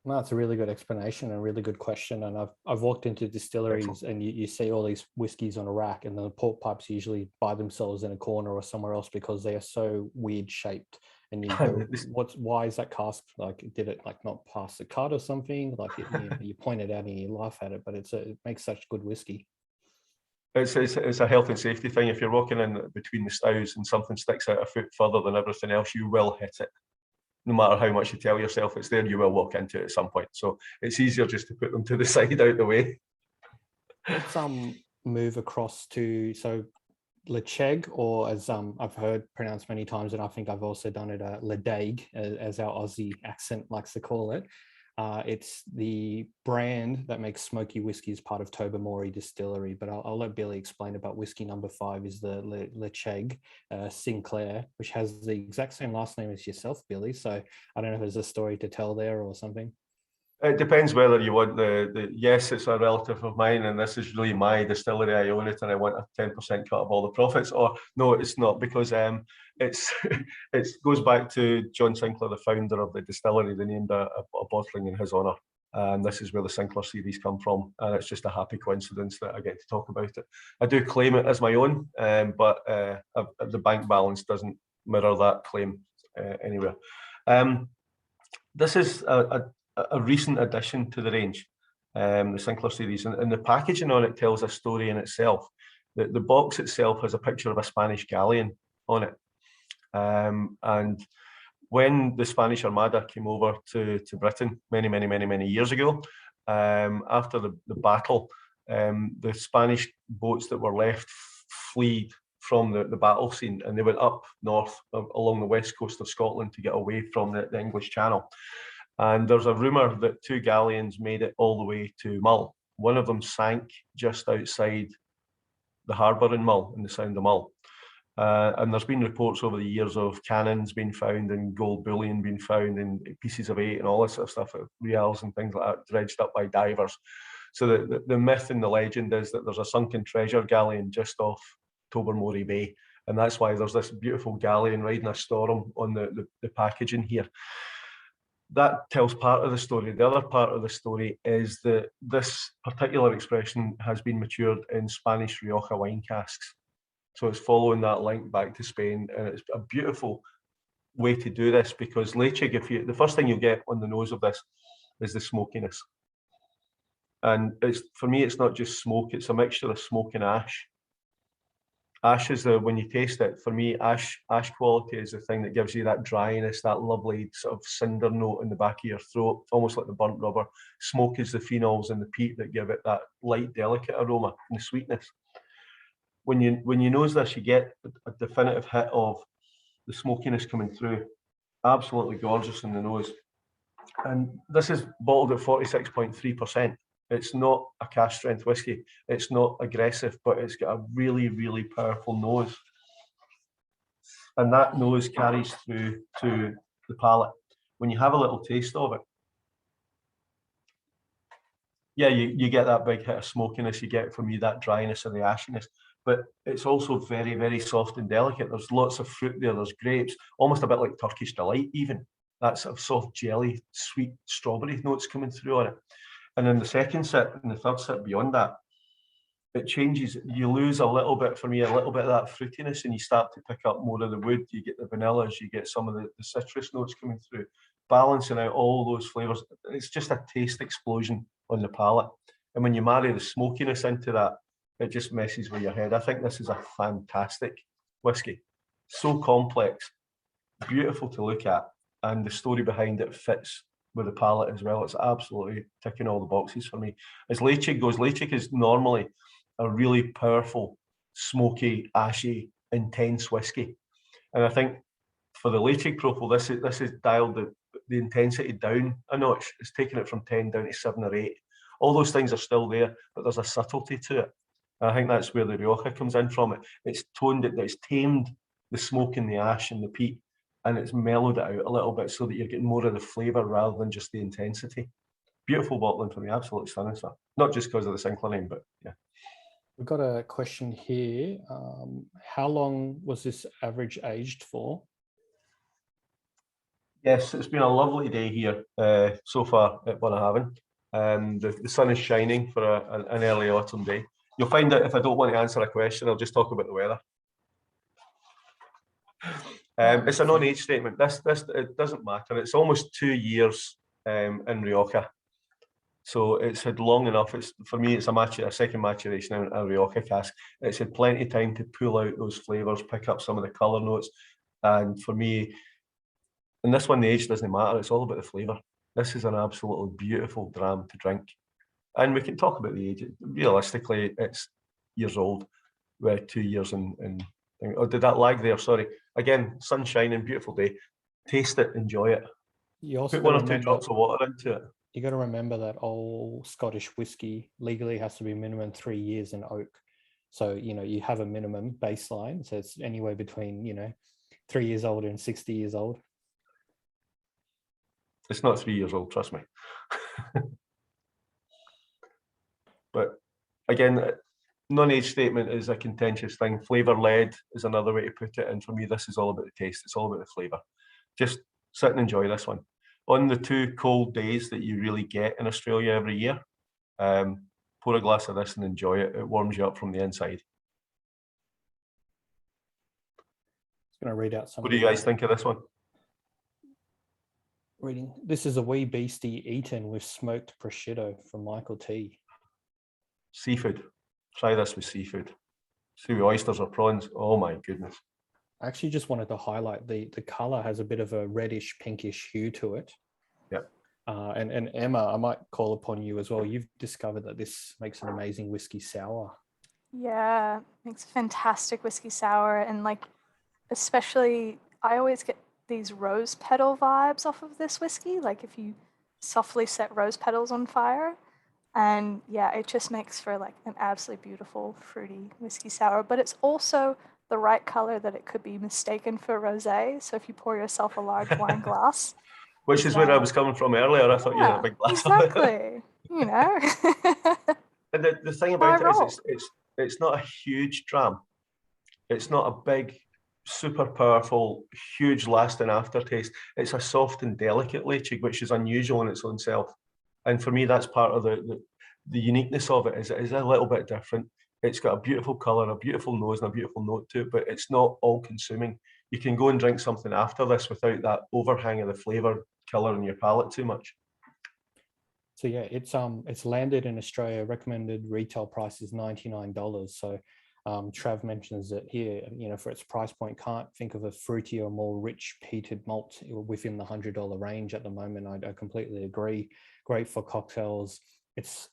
No, it's a really good explanation and a really good question. And I've walked into distilleries and you see all these whiskies on a rack, and the port pipes usually by themselves in a corner or somewhere else because they are so weird shaped. And you go, why is that cask, like, did it like not pass the cut or something? Like you point it out and you laugh at it, but it makes such good whiskey. It's a health and safety thing. If you're walking in between the stows and something sticks out a foot further than everything else, you will hit it. No matter how much you tell yourself it's there, you will walk into it at some point. So it's easier just to put them to the side out the way. Let's move across to Ledaig, or as I've heard pronounced many times, and I think I've also done it, Ledaig, as our Aussie accent likes to call it. It's the brand that makes smoky whiskey as part of Tobermory Distillery, but I'll let Billy explain about whiskey number 5 is the Ledaig Sinclair, which has the exact same last name as yourself, Billy. So I don't know if there's a story to tell there or something. It depends whether you want yes, it's a relative of mine and this is really my distillery, I own it and I want a 10% cut of all the profits, or no, it's not, because it goes back to John Sinclair, the founder of the distillery. They named a bottling in his honour, and this is where the Sinclair series come from, and it's just a happy coincidence that I get to talk about it. I do claim it as my own, but the bank balance doesn't mirror that claim anywhere. This is a recent addition to the range, the Sinclair series, and the packaging on it tells a story in itself. The box itself has a picture of a Spanish galleon on it, and when the Spanish Armada came over to Britain many years ago, after the battle, the Spanish boats that were left fled from the battle scene, and they went up north along the west coast of Scotland to get away from the English Channel. And there's a rumour that 2 galleons made it all the way to Mull. One of them sank just outside the harbour in Mull, in the Sound of Mull. And there's been reports over the years of cannons being found and gold bullion being found and pieces of 8 and all this sort of stuff, reals and things like that, dredged up by divers. So the myth and the legend is that there's a sunken treasure galleon just off Tobermory Bay. And that's why there's this beautiful galleon riding a storm on the packaging here. That tells part of the story. The other part of the story is that this particular expression has been matured in Spanish Rioja wine casks. So it's following that link back to Spain, and it's a beautiful way to do this, because Ledaig, the first thing you'll get on the nose of this is the smokiness. And for me, it's not just smoke, it's a mixture of smoke and ash. Ash is when you taste it, for me, ash quality is the thing that gives you that dryness, that lovely sort of cinder note in the back of your throat, almost like the burnt rubber. Smoke is the phenols and the peat that give it that light, delicate aroma and the sweetness. When you nose this, you get a definitive hit of the smokiness coming through. Absolutely gorgeous in the nose. And this is bottled at 46.3%. It's not a cask strength whiskey. It's not aggressive, but it's got a really powerful nose. And that nose carries through to the palate. When you have a little taste of it, yeah, you get that big hit of smokiness. You get, for me, that dryness and the ashiness. But it's also very soft and delicate. There's lots of fruit there. There's grapes, almost a bit like Turkish Delight even. That sort of soft jelly, sweet strawberry notes coming through on it. And then the second sip and the third sip beyond that, it changes. You lose a little bit, for me, a little bit of that fruitiness, and you start to pick up more of the wood. You get the vanillas, you get some of the citrus notes coming through, balancing out all those flavours. It's just a taste explosion on the palate. And when you marry the smokiness into that, it just messes with your head. I think this is a fantastic whiskey. So complex, beautiful to look at, and the story behind it fits with the palate as well. It's absolutely ticking all the boxes for me. As Ledaig goes, Ledaig is normally a really powerful, smoky, ashy, intense whiskey. And I think for the Ledaig profile, this is dialed the intensity down a notch. It's taken it from 10 down to 7 or 8. All those things are still there, but there's a subtlety to it. And I think that's where the Rioja comes in from. It's toned it, it's tamed the smoke and the ash and the peat, and it's mellowed it out a little bit so that you're getting more of the flavour rather than just the intensity. Beautiful bottling for me, absolutely stunning stuff. Not just because of the Sinclair name, but yeah. We've got a question here. How long was this average aged for? Yes, it's been a lovely day here so far at Bunnahabhain. The sun is shining for an early autumn day. You'll find out if I don't want to answer a question, I'll just talk about the weather. It's a non-age statement. This it doesn't matter. It's almost 2 years in Rioja, so it's had long enough. It's, for me, it's a second maturation in a Rioja cask. It's had plenty of time to pull out those flavours, pick up some of the colour notes, and for me, in this one, the age doesn't matter. It's all about the flavour. This is an absolutely beautiful dram to drink. And we can talk about the age. Realistically, it's years old. 2 years and oh, did that lag there? Sorry. Again, sun shining, beautiful day. Taste it, enjoy it. You also Put 1 or gotta 2 remember, drops of water into it. you got to remember that old Scottish whiskey legally has to be minimum 3 years in oak. So, you know, you have a minimum baseline. So it's anywhere between, you know, 3 years old and 60 years old. It's not 3 years old, trust me. But again, non-age statement is a contentious thing. Flavour led is another way to put it. And for me, this is all about the taste. It's all about the flavour. Just sit and enjoy this one. On the 2 cold days that you really get in Australia every year, pour a glass of this and enjoy it. It warms you up from the inside. I'm going to read out some. What do you guys think of this one? Reading. This is a wee beastie eaten with smoked prosciutto from Michael T. Seafood. Try this with seafood. See with oysters or prawns. Oh my goodness. I actually just wanted to highlight the color has a bit of a reddish pinkish hue to it. Yep. And Emma, I might call upon you as well. You've discovered that this makes an amazing whiskey sour. Yeah, makes a fantastic whiskey sour. And like, especially, I always get these rose petal vibes off of this whiskey. Like if you softly set rose petals on fire. And yeah, it just makes for like an absolutely beautiful fruity whiskey sour. But it's also the right color that it could be mistaken for rosé. So if you pour yourself a large wine glass. Which is where I was coming from earlier. I thought you had a big glass of it. Exactly. You know. And the thing about it is it's not a huge dram. It's not a big, super powerful, huge lasting aftertaste. It's a soft and delicate Ledaig, which is unusual in its own self. And for me, that's part of the uniqueness of it. Is it is a little bit different. It's got a beautiful colour, a beautiful nose, and a beautiful note to it, but it's not all-consuming. You can go and drink something after this without that overhang of the flavour killer in your palate too much. So yeah, it's landed in Australia. Recommended retail price is $99. So Trav mentions it here, you know, for its price point, can't think of a fruitier, more rich peated malt within the $100 range at the moment. I completely agree. Great for cocktails. It's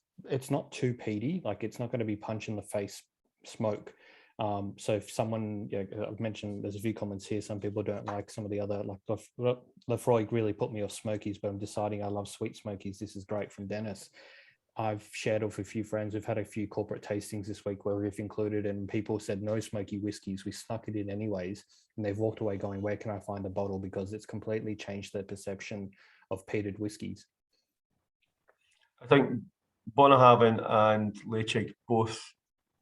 not too peaty, like it's not going to be punch in the face smoke. So if someone, I've mentioned there's a few comments here, some people don't like some of the other, like Lefroy really put me off smokies, but I'm deciding I love sweet smokies. This is great from Dennis. I've shared with a few friends. We've had a few corporate tastings this week where we've included, and people said no smoky whiskies. We snuck it in anyways, and they've walked away going, where can I find a bottle? Because it's completely changed their perception of peated whiskies. I think Bunnahabhain and Ledaig both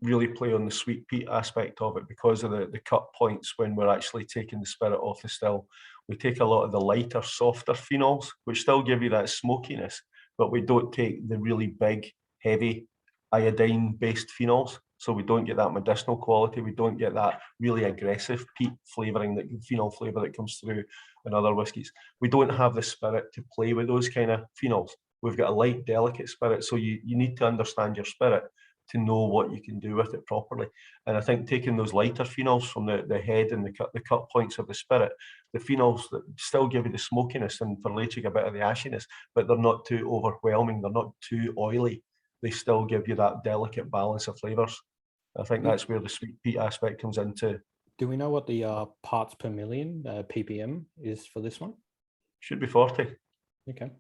really play on the sweet peat aspect of it because of the cut points when we're actually taking the spirit off the still. We take a lot of the lighter, softer phenols, which still give you that smokiness, but we don't take the really big, heavy iodine-based phenols. So we don't get that medicinal quality. We don't get that really aggressive peat flavouring, that phenol flavour that comes through in other whiskies. We don't have the spirit to play with those kind of phenols. We've got a light, delicate spirit. So you need to understand your spirit to know what you can do with it properly. And I think taking those lighter phenols from the head and the cut points of the spirit, the phenols that still give you the smokiness and for Ledaig a bit of the ashiness, but they're not too overwhelming, they're not too oily. They still give you that delicate balance of flavours. I think that's where the sweet peat aspect comes into. Do we know what the parts per million, ppm, is for this one? Should be 40. Okay.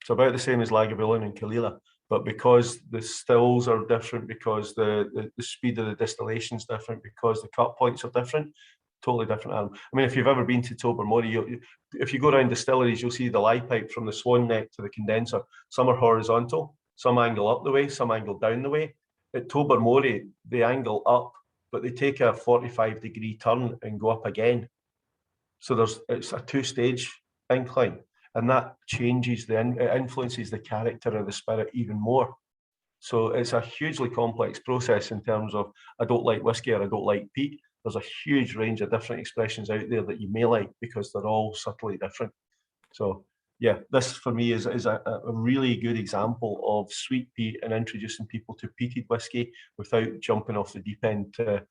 It's about the same as Lagavulin and Kalila, but because the stills are different, because the speed of the distillation is different, because the cut points are different, totally different animal. I mean, if you've ever been to Tobermory, if you go around distilleries, you'll see the lie pipe from the swan neck to the condenser. Some are horizontal, some angle up the way, some angle down the way. At Tobermory, they angle up, but they take a 45-degree turn and go up again. So it's a two-stage incline. And that changes it influences the character of the spirit even more. So it's a hugely complex process in terms of, I don't like whiskey or I don't like peat. There's a huge range of different expressions out there that you may like because they're all subtly different. So yeah, this for me is a really good example of sweet peat and introducing people to peated whiskey without jumping off the deep end to, I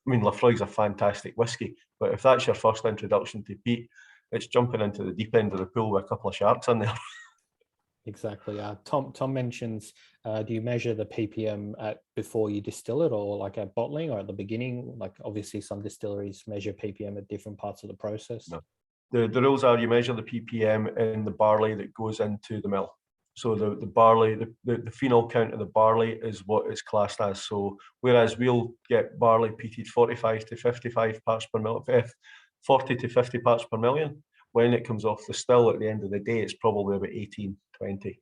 mean, Lefroy's a fantastic whiskey, but if that's your first introduction to peat, it's jumping into the deep end of the pool with a couple of sharks in there. Exactly. Tom mentions, do you measure the ppm before you distill it, or like at bottling, or at the beginning? Like obviously some distilleries measure ppm at different parts of the process. No. The rules are you measure the ppm in the barley that goes into the mill. So the barley, the phenol count of the barley is what is classed as. So whereas we'll get barley peated 45 to 55 parts per million, 40 to 50 parts per million, when it comes off the still at the end of the day, it's probably about 18, 20.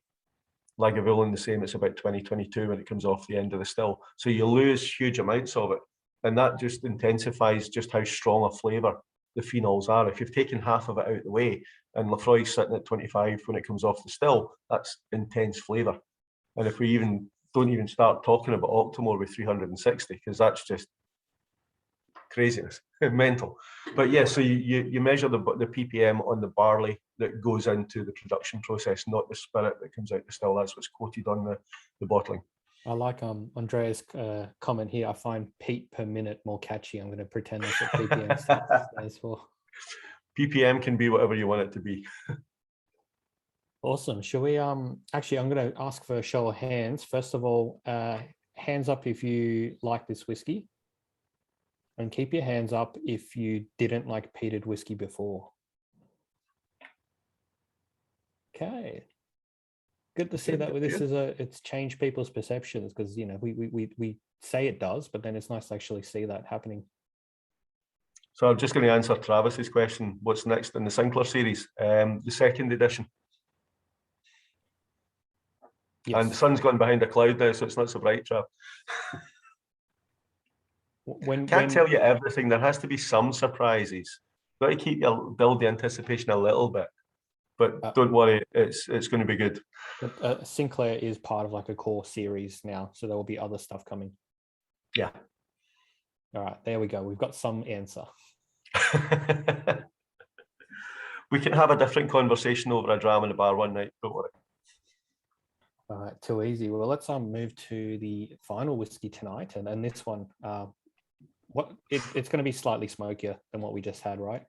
Lagavulin the same, it's about 20, 22 when it comes off the end of the still. So you lose huge amounts of it. And that just intensifies just how strong a flavour the phenols are. If you've taken half of it out of the way and Lafroy's sitting at 25 when it comes off the still, that's intense flavour. And if we don't even start talking about Octomore with 360, because that's just craziness, mental. But yeah, so you measure the ppm on the barley that goes into the production process, not the spirit that comes out the still. That's what's quoted on the bottling. I like Andrea's comment here. I find peat per minute more catchy. I'm going to pretend that's what ppm stands for. ppm can be whatever you want it to be. Awesome. Shall we actually, I'm going to ask for a show of hands. First of all, hands up if you like this whiskey, and keep your hands up if you didn't like peated whiskey before. Okay. Good to see that it's changed people's perceptions, because you know we say it does, but then it's nice to actually see that happening. So I'm just going to answer Travis's question. What's next in the Sinclair series? The second edition. Yes. And the sun's gone behind a cloud now, so it's not so bright, Trav. Can't tell you everything. There has to be some surprises. Got to build the anticipation a little bit. But don't worry, it's going to be good. But Sinclair is part of like a core series now, so there will be other stuff coming. Yeah. All right, there we go. We've got some answer. We can have a different conversation over a dram in the bar one night. Don't worry. All right, too easy. Well, let's move to the final whiskey tonight, and this one, it's going to be slightly smokier than what we just had, right?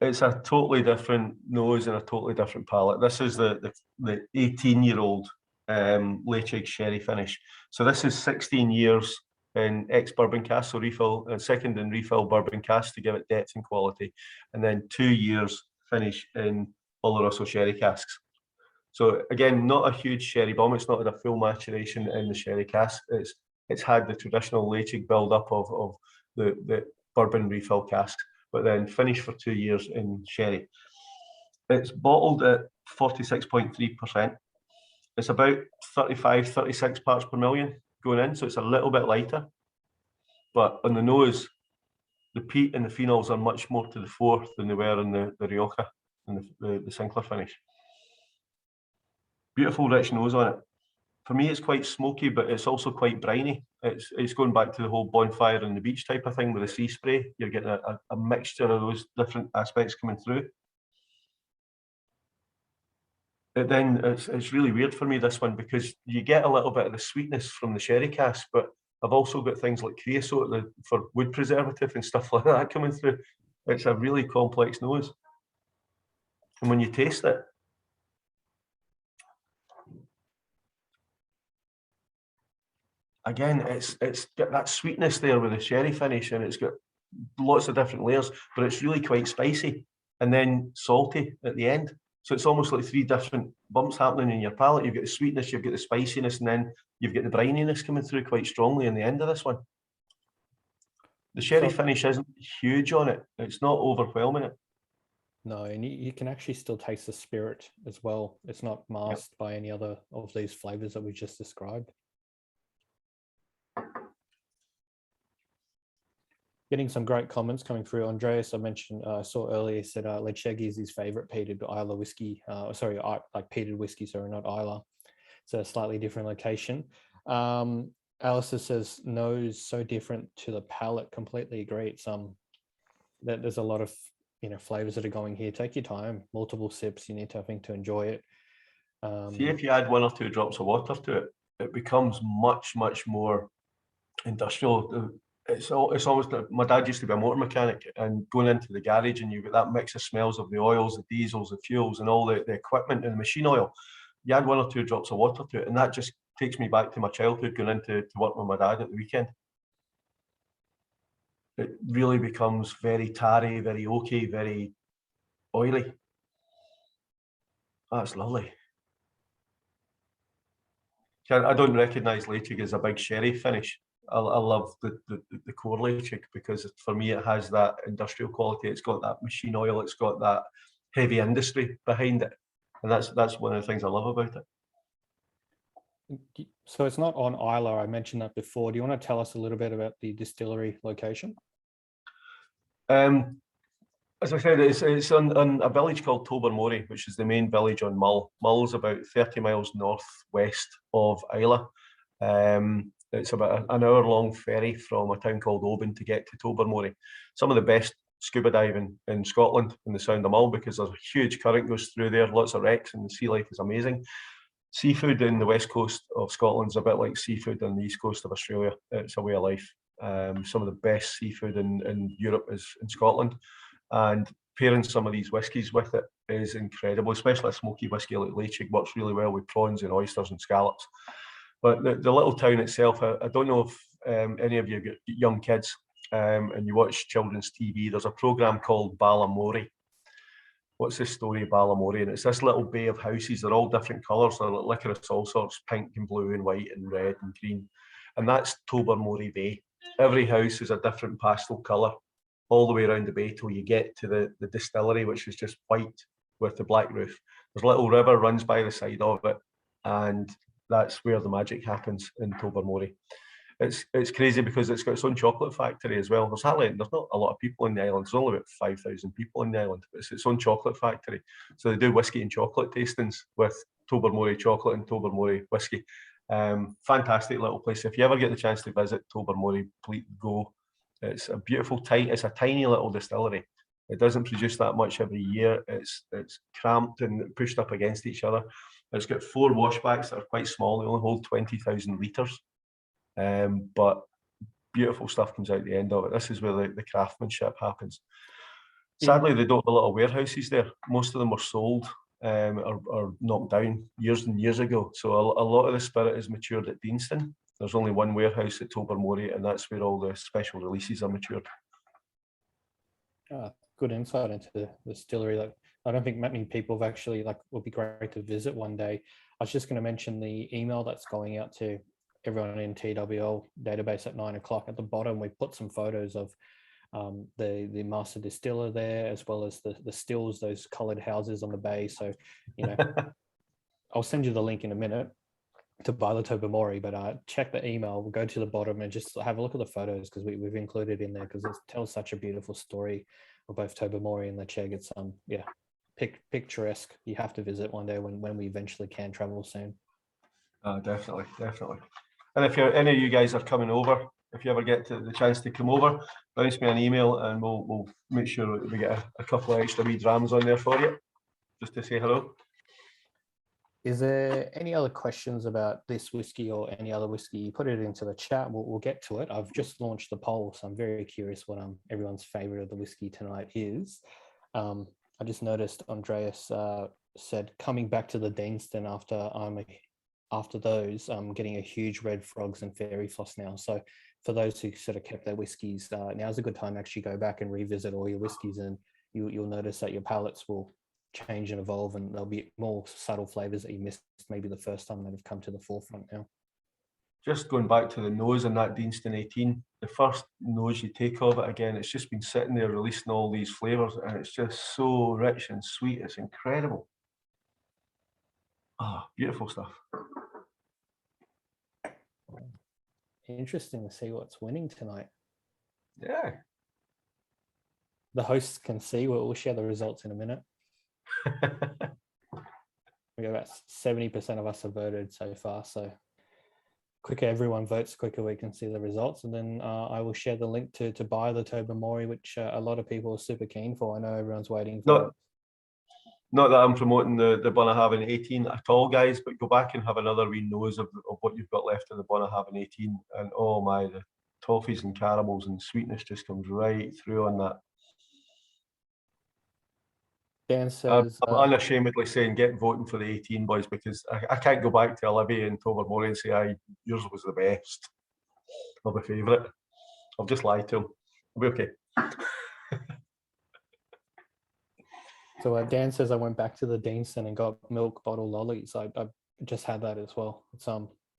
It's a totally different nose and a totally different palate. This is the 18-year-old Ledaig sherry finish. So this is 16 years in ex-bourbon cask, so refill, second and refill bourbon cask to give it depth and quality, and then 2 years finish in Oloroso sherry casks. So again, not a huge sherry bomb. It's not had a full maturation in the sherry cask. It's had the traditional Ledaig build up of the bourbon refill casks, but then finished for 2 years in sherry. It's bottled at 46.3%. It's about 35, 36 parts per million going in, so it's a little bit lighter. But on the nose, the peat and the phenols are much more to the fore than they were in the Rioja and the Sinclair finish. Beautiful rich nose on it. For me, it's quite smoky, but it's also quite briny. It's going back to the whole bonfire on the beach type of thing with the sea spray. You're getting a mixture of those different aspects coming through. But then it's really weird for me, this one, because you get a little bit of the sweetness from the sherry cask, but I've also got things like creosote for wood preservative and stuff like that coming through. It's a really complex nose. And when you taste it, again, it's got that sweetness there with the sherry finish, and it's got lots of different layers, but it's really quite spicy and then salty at the end. So it's almost like 3 different bumps happening in your palate. You've got the sweetness, you've got the spiciness, and then you've got the brininess coming through quite strongly in the end of this one. The sherry finish isn't huge on it. It's not overwhelming it. No, and you can actually still taste the spirit as well. It's not masked by any other of these flavors that we just described. Getting some great comments coming through. Andreas, I mentioned, I saw earlier, said Ledaig is his favorite peated Isla whiskey. Like peated whiskey, sorry, not Isla. It's a slightly different location. Alistair says, nose so different to the palate. Completely agree. It's there's a lot of flavors that are going here. Take your time, multiple sips. You need to, I think, to enjoy it. See, if you add 1 or 2 drops of water to it, it becomes much, much more industrial. It's almost like, my dad used to be a motor mechanic, and going into the garage and you've got that mix of smells of the oils, the diesels, the fuels, and all the equipment and the machine oil. you add 1 or 2 drops of water to it, and that just takes me back to my childhood, going into work with my dad at the weekend. It really becomes very tarry, very oaky, very oily. That's lovely. I don't recognise Ledaig as a big sherry finish. I love the core Ledaig because for me it has that industrial quality. It's got that machine oil. It's got that heavy industry behind it, and that's one of the things I love about it. So it's not on Isla. I mentioned that before. Do you want to tell us a little bit about the distillery location? As I said, it's on a village called Tobermory, which is the main village on Mull. Mull's about 30 miles northwest of Isla. It's about an hour-long ferry from a town called Oban to get to Tobermory. Some of the best scuba diving in Scotland in the Sound of Mull, because there's a huge current goes through there, lots of wrecks, and the sea life is amazing. Seafood in the west coast of Scotland's a bit like seafood on the east coast of Australia. It's a way of life. Some of the best seafood in Europe is in Scotland. And pairing some of these whiskies with it is incredible, especially a smoky whiskey like Ledaig works really well with prawns and oysters and scallops. But the little town itself, I don't know if any of you got young kids and you watch children's TV. There's a programme called Ballamory. What's the story of Ballamory? And it's this little bay of houses. They're all different colours. They're like licorice, all sorts, pink and blue and white and red and green. And that's Tobermory Bay. Every house is a different pastel colour, all the way around the bay till you get to the distillery, which is just white with the black roof. There's a little river runs by the side of it, and that's where the magic happens in Tobermory. It's crazy because it's got its own chocolate factory as well. There's not a lot of people in the island. There's only about 5,000 people in the island, but it's its own chocolate factory. So they do whiskey and chocolate tastings with Tobermory chocolate and Tobermory whiskey. Fantastic little place. If you ever get the chance to visit Tobermory, please go. It's a beautiful, it's a tiny little distillery. It doesn't produce that much every year. It's cramped and pushed up against each other. It's got 4 washbacks that are quite small. They only hold 20,000 litres. But beautiful stuff comes out the end of it. This is where the craftsmanship happens. Sadly, they don't have a lot of warehouses there. Most of them were sold or knocked down years and years ago. So a lot of the spirit is matured at Deanston. There's only one warehouse at Tobermory, and that's where all the special releases are matured. Good insight into the distillery. Like, I don't think many people have actually, would be great to visit one day. I was just going to mention the email that's going out to everyone in TWL database at 9 o'clock. At the bottom, we put some photos of the master distiller there, as well as the stills, those coloured houses on the bay. So, I'll send you the link in a minute to buy the Tobermory, but check the email. We'll go to the bottom and just have a look at the photos, because we've included in there because it tells such a beautiful story of both Tobermory and Ledaig. It's picturesque. You have to visit one day when we eventually can travel soon. Definitely. And if any of you guys are coming over, if you ever get the chance to come over, bounce me an email and we'll make sure we get a couple of extra wee drams on there for you, just to say hello. Is there any other questions about this whiskey or any other whiskey? Put it into the chat. We'll get to it. I've just launched the poll, so I'm very curious what everyone's favourite of the whiskey tonight is. I just noticed Andreas said coming back to the Deanston after those, getting a huge red frogs and fairy floss now. So for those who sort of kept their whiskies, now's a good time to actually go back and revisit all your whiskies, and you'll notice that your palates will change and evolve, and there'll be more subtle flavors that you missed maybe the first time that have come to the forefront now. Just going back to the nose in that Deanston 18, the first nose you take of it, again, it's just been sitting there releasing all these flavors, and it's just so rich and sweet. It's incredible. Beautiful stuff. Interesting to see what's winning tonight. Yeah. The hosts can see. We'll share the results in a minute. We got about 70% of us have voted so far, so quicker everyone votes, quicker we can see the results. And then I will share the link to buy the Tobermory, which a lot of people are super keen for. I know everyone's waiting for it. Not that I'm promoting the Bunnahabhain 18 at all, guys, but go back and have another wee nose of what you've got left of the Bunnahabhain 18, and oh my, the toffees and caramels and sweetness just comes right through on that. Dan I'm says, unashamedly saying get voting for the 18 boys, because I can't go back to Olivia and Tobermory and say, "Aye, yours was the best or the favourite." I'll just lie to him. I'll be okay. so Dan says, I went back to the Deanston and got milk bottle lollies. I just had that as well. It's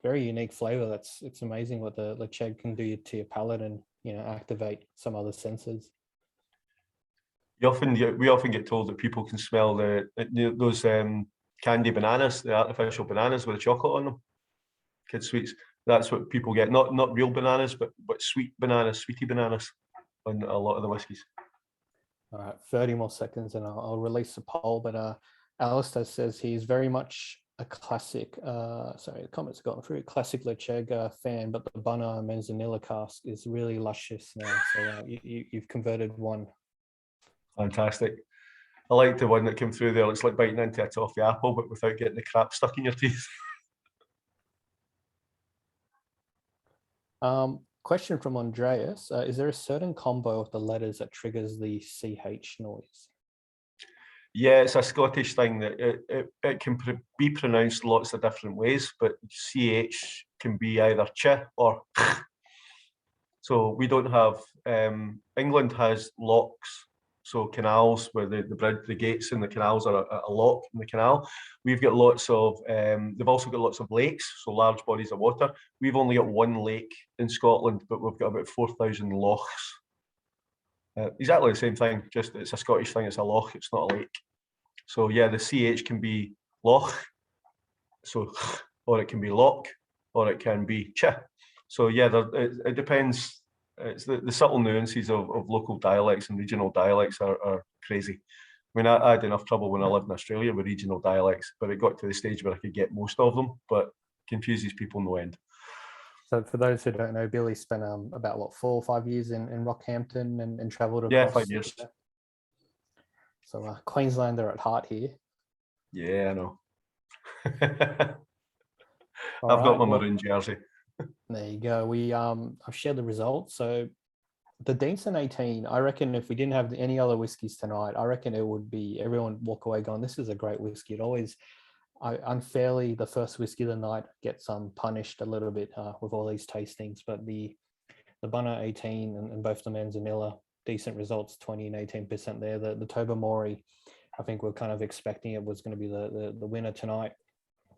very unique flavor. It's amazing what the Ledaig can do to your palate and, you know, activate some other senses. We often get told that people can smell those candy bananas, the artificial bananas with the chocolate on them, kid sweets. That's what people get. Not real bananas, but sweet bananas, sweetie bananas on a lot of the whiskies. All right, 30 more seconds and I'll release the poll. But Alistair says he's very much a classic, sorry, the comments have gone through, classic Ledaig fan, but the Bunnahabhain Manzanilla cask is really luscious now. So you've converted one. Fantastic. I like the one that came through there. It's like biting into a toffee apple, but without getting the crap stuck in your teeth. Question from Andreas. Is there a certain combo of the letters that triggers the CH noise? Yeah, it's a Scottish thing that it can be pronounced lots of different ways, but CH can be either ch or so we don't have, England has locks, so canals where the gates in the canals are a lock in the canal. We've got lots of, they've also got lots of lakes, so large bodies of water. We've only got one lake in Scotland, but we've got about 4,000 lochs. Exactly the same thing, just it's a Scottish thing, it's a loch, it's not a lake. So yeah, the CH can be loch, so or it can be lock, or it can be ch. So yeah, it depends. It's the subtle nuances of local dialects and regional dialects are crazy. I mean, I had enough trouble when I lived in Australia with regional dialects, but it got to the stage where I could get most of them, but confuses people no end. So for those who don't know, Billy spent about 4 or 5 years in Rockhampton and travelled across. Yeah, 5 years. So Queenslander at heart here. Yeah, I know. All I've got my right, maroon jersey. There you go. I've shared the results. So the Deanston 18, I reckon if we didn't have any other whiskies tonight, I reckon it would be everyone walk away going, this is a great whiskey. It always, unfairly, the first whiskey of the night gets punished a little bit with all these tastings. But the Bunnahabhain 18 and both the Manzanilla, decent results, 20 and 18% there. The Tobermory, I think we're kind of expecting it was going to be the winner tonight.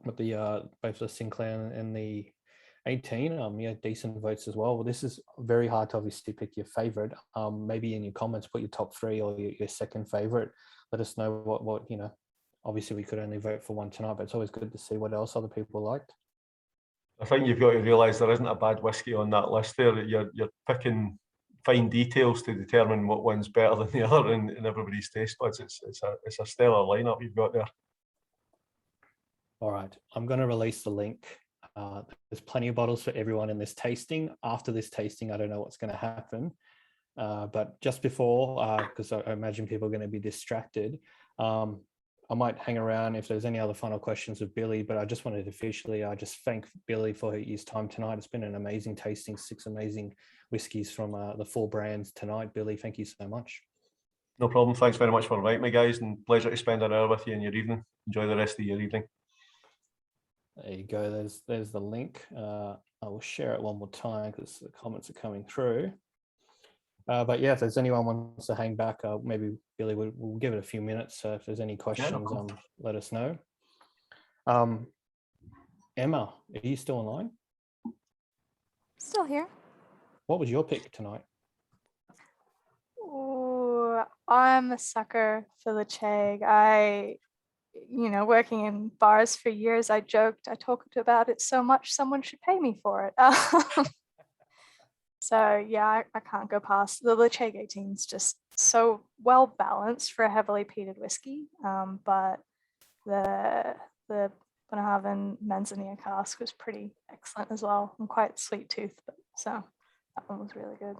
But both the Sinclair and the 18, yeah, decent votes as well. Well, this is very hard to obviously pick your favorite. Maybe in your comments, put your top 3 or your second favorite. Let us know what you know. Obviously, we could only vote for one tonight, but it's always good to see what else other people liked. I think you've got to realise there isn't a bad whiskey on that list there. You're picking fine details to determine what one's better than the other in everybody's taste buds. It's a stellar lineup you've got there. All right, I'm going to release the link. There's plenty of bottles for everyone in this tasting. After this tasting, I don't know what's going to happen. But just before, because I imagine people are going to be distracted, I might hang around if there's any other final questions with Billy, but I just wanted to officially just thank Billy for his time tonight. It's been an amazing tasting, 6 amazing whiskies from the 4 brands tonight. Billy, thank you so much. No problem. Thanks very much for inviting me, guys, and pleasure to spend an hour with you in your evening. Enjoy the rest of your evening. There you go. There's the link. I will share it one more time because the comments are coming through. But yeah, if there's anyone wants to hang back, maybe Billy we'll give it a few minutes. So if there's any questions, let us know. Emma, are you still online? Still here. What was your pick tonight? Ooh, I'm a sucker for the Ledaig. Working in bars for years, I talked about it so much, someone should pay me for it. So yeah, I can't go past the Ledaig 18 is just so well balanced for a heavily peated whiskey. But the Bunnahabhain Manzanilla cask was pretty excellent as well, and quite sweet tooth. So that one was really good.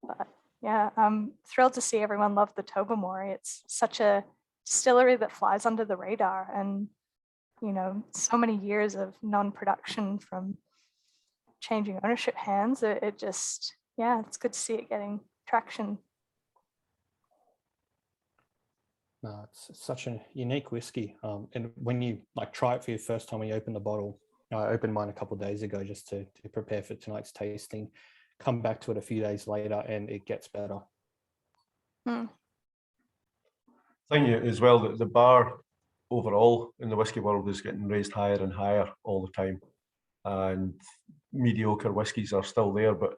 But yeah, I'm thrilled to see everyone love the Tobermory. It's such a distillery that flies under the radar, and so many years of non-production from changing ownership hands. It just, yeah, it's good to see it getting traction. No, it's such a unique whiskey. And when you like try it for your first time, when you open the bottle, I opened mine a couple of days ago just to prepare for tonight's tasting. Come back to it a few days later, and it gets better. Mm. I think as well that the bar overall in the whiskey world is getting raised higher and higher all the time, and mediocre whiskies are still there, but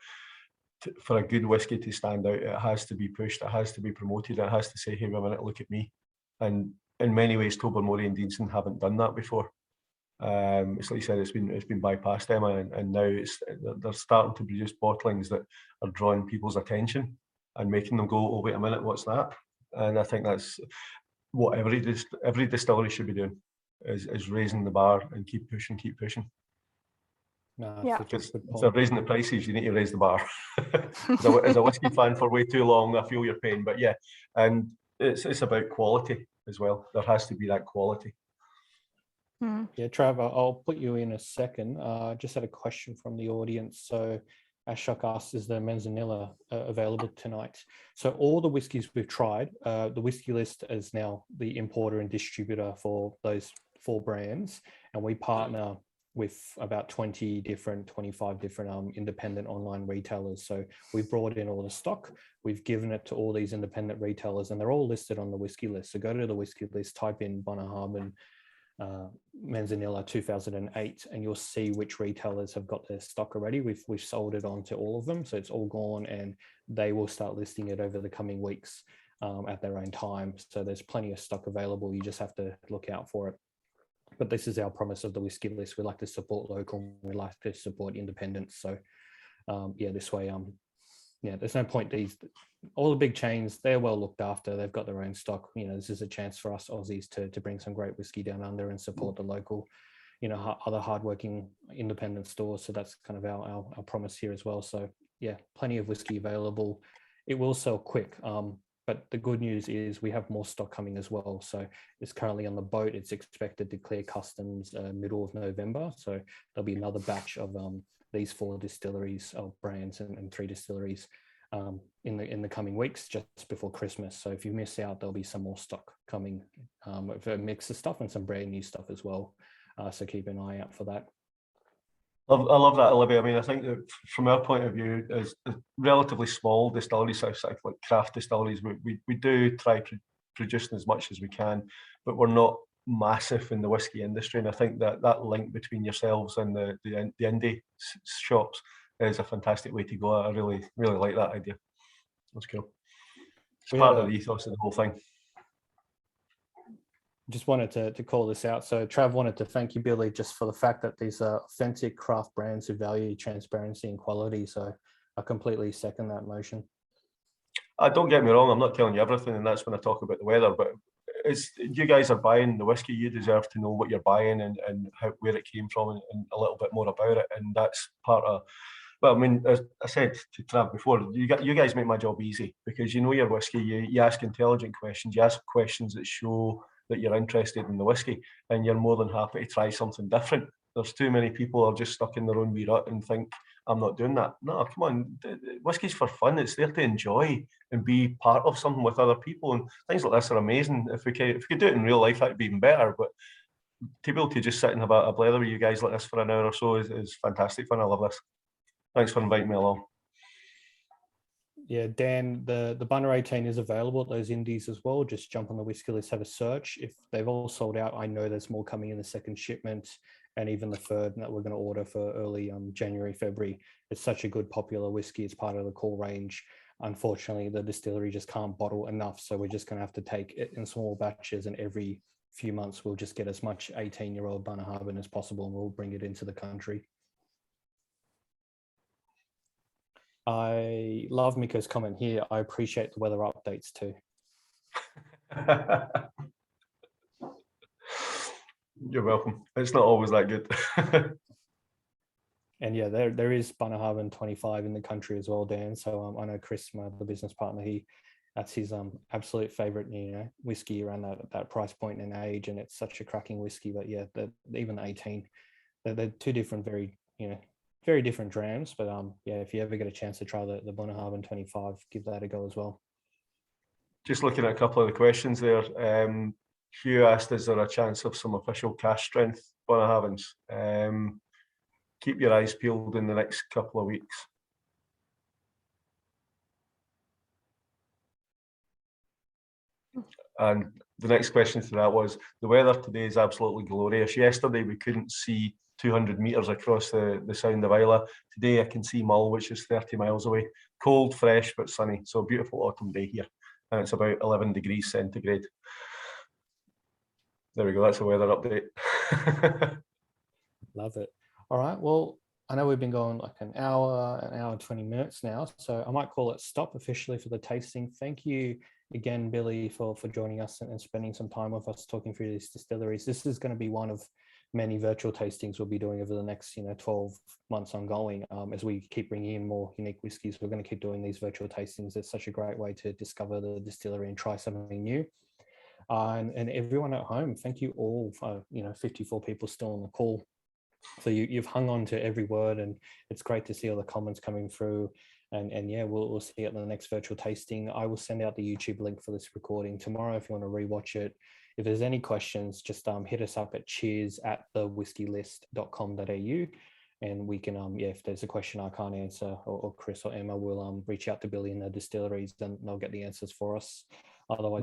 for a good whiskey to stand out, it has to be pushed, it has to be promoted, it has to say, hey, wait a minute, look at me. And in many ways, Tobermory and Deanston haven't done that before. It's like you said, it's been bypassed them, and now they're starting to produce bottlings that are drawing people's attention and making them go, oh, wait a minute, what's that? And I think that's what every distillery should be doing, is raising the bar and keep pushing. No, Yeah. it's a good If they're point. raising the prices, you need to raise the bar. As a whiskey fan for way too long, I feel your pain. But yeah, and it's about quality as well. There has to be that quality. Mm. Yeah, Trav, I'll put you in a second. Just had a question from the audience. So Ashok asked, is the Manzanilla available tonight? So all the whiskies we've tried, the whiskey list is now the importer and distributor for those 4 brands. And we partner with about 25 different independent online retailers. So we've brought in all the stock, we've given it to all these independent retailers, and they're all listed on the whiskey list. So go to the whiskey list, type in Bunnahabhain Manzanilla 2008, and you'll see which retailers have got their stock already. We've sold it on to all of them, so it's all gone, and they will start listing it over the coming weeks at their own time. So there's plenty of stock available. You just have to look out for it. But this is our promise of the whiskey list. We like to support local. We like to support independents. So yeah, this way, yeah, there's no point. All the big chains, they're well looked after. They've got their own stock. You know, this is a chance for us Aussies to bring some great whiskey down under and support the local, you know, other hardworking independent stores. So that's kind of our promise here as well. So yeah, plenty of whiskey available. It will sell quick. But the good news is we have more stock coming as well. So it's currently on the boat. It's expected to clear customs middle of November. So there'll be another batch of these 4 distilleries of brands and 3 distilleries in the coming weeks, just before Christmas. So if you miss out, there'll be some more stock coming with a mix of stuff and some brand new stuff as well. So keep an eye out for that. I love that, Olivia. I mean, I think that from our point of view, as relatively small distilleries, like craft distilleries, we do try producing as much as we can, but we're not massive in the whiskey industry. And I think that link between yourselves and the indie shops is a fantastic way to go. I really like that idea. That's cool. It's part of the ethos of the whole thing. Just wanted to call this out. So Trav wanted to thank you, Billy, just for the fact that these are authentic craft brands who value transparency and quality. So I completely second that motion. Don't get me wrong, I'm not telling you everything, and that's when I talk about the weather, but it's, you guys are buying the whiskey, you deserve to know what you're buying and where it came from and a little bit more about it. And that's part of, well, I mean, as I said to Trav before, you guys make my job easy, because you know your whiskey, you ask intelligent questions, you ask questions that show that you're interested in the whiskey, and you're more than happy to try something different. There's too many people who are just stuck in their own wee rut and think, I'm not doing that. No, come on, whiskey's for fun. It's there to enjoy and be part of something with other people, and things like this are amazing. If we could do it in real life, that'd be even better. But to be able to just sit and have a blather with you guys like this for an hour or so is fantastic fun. I love this. Thanks for inviting me along. Yeah, Dan, the Bunner 18 is available at those indies as well. Just jump on the whiskey list, have a search. If they've all sold out, I know there's more coming in the second shipment, and even the third that we're going to order for early January, February. It's such a good popular whiskey. It's part of the core range. Unfortunately, the distillery just can't bottle enough, so we're just going to have to take it in small batches, and every few months we'll just get as much 18-year-old Bunnahabhain as possible, and we'll bring it into the country. I love Miko's comment here. I appreciate the weather updates too. You're welcome. It's not always that good. And yeah, there is Bunnahabhain 25 in the country as well, Dan. So I know Chris, the business partner, that's his absolute favorite, whiskey around that price point and age, and it's such a cracking whiskey. But yeah, even the 18, they're 2 different, very different drams. But yeah, if you ever get a chance to try the Bunnahabhain 25, give that a go as well. just looking at a couple of the questions there. Hugh asked, is there a chance of some official cash strength Bunnahabhains? Keep your eyes peeled in the next couple of weeks. And the next question to that was, the weather today is absolutely glorious. Yesterday we couldn't see 200 metres across the Sound of Islay. Today I can see Mull, which is 30 miles away. Cold, fresh, but sunny. So a beautiful autumn day here. And it's about 11 degrees centigrade. There we go, that's a weather update. Love it. All right, well, I know we've been going like an hour and 20 minutes now, so I might call it stop officially for the tasting. Thank you again, Billy, for joining us and spending some time with us talking through these distilleries. This is going to be one of many virtual tastings we'll be doing over the next 12 months ongoing. As we keep bringing in more unique whiskies, we're going to keep doing these virtual tastings. It's such a great way to discover the distillery and try something new. And everyone at home, thank you all for 54 people still on the call. So you've hung on to every word, and it's great to see all the comments coming through. And yeah, we'll see you at the next virtual tasting. I will send out the YouTube link for this recording tomorrow if you want to rewatch it. If there's any questions, just hit us up at cheers@thewhiskylist.com.au, and we can if there's a question I can't answer, or Chris or Emma will reach out to Billy in the distilleries, and they'll get the answers for us. Otherwise,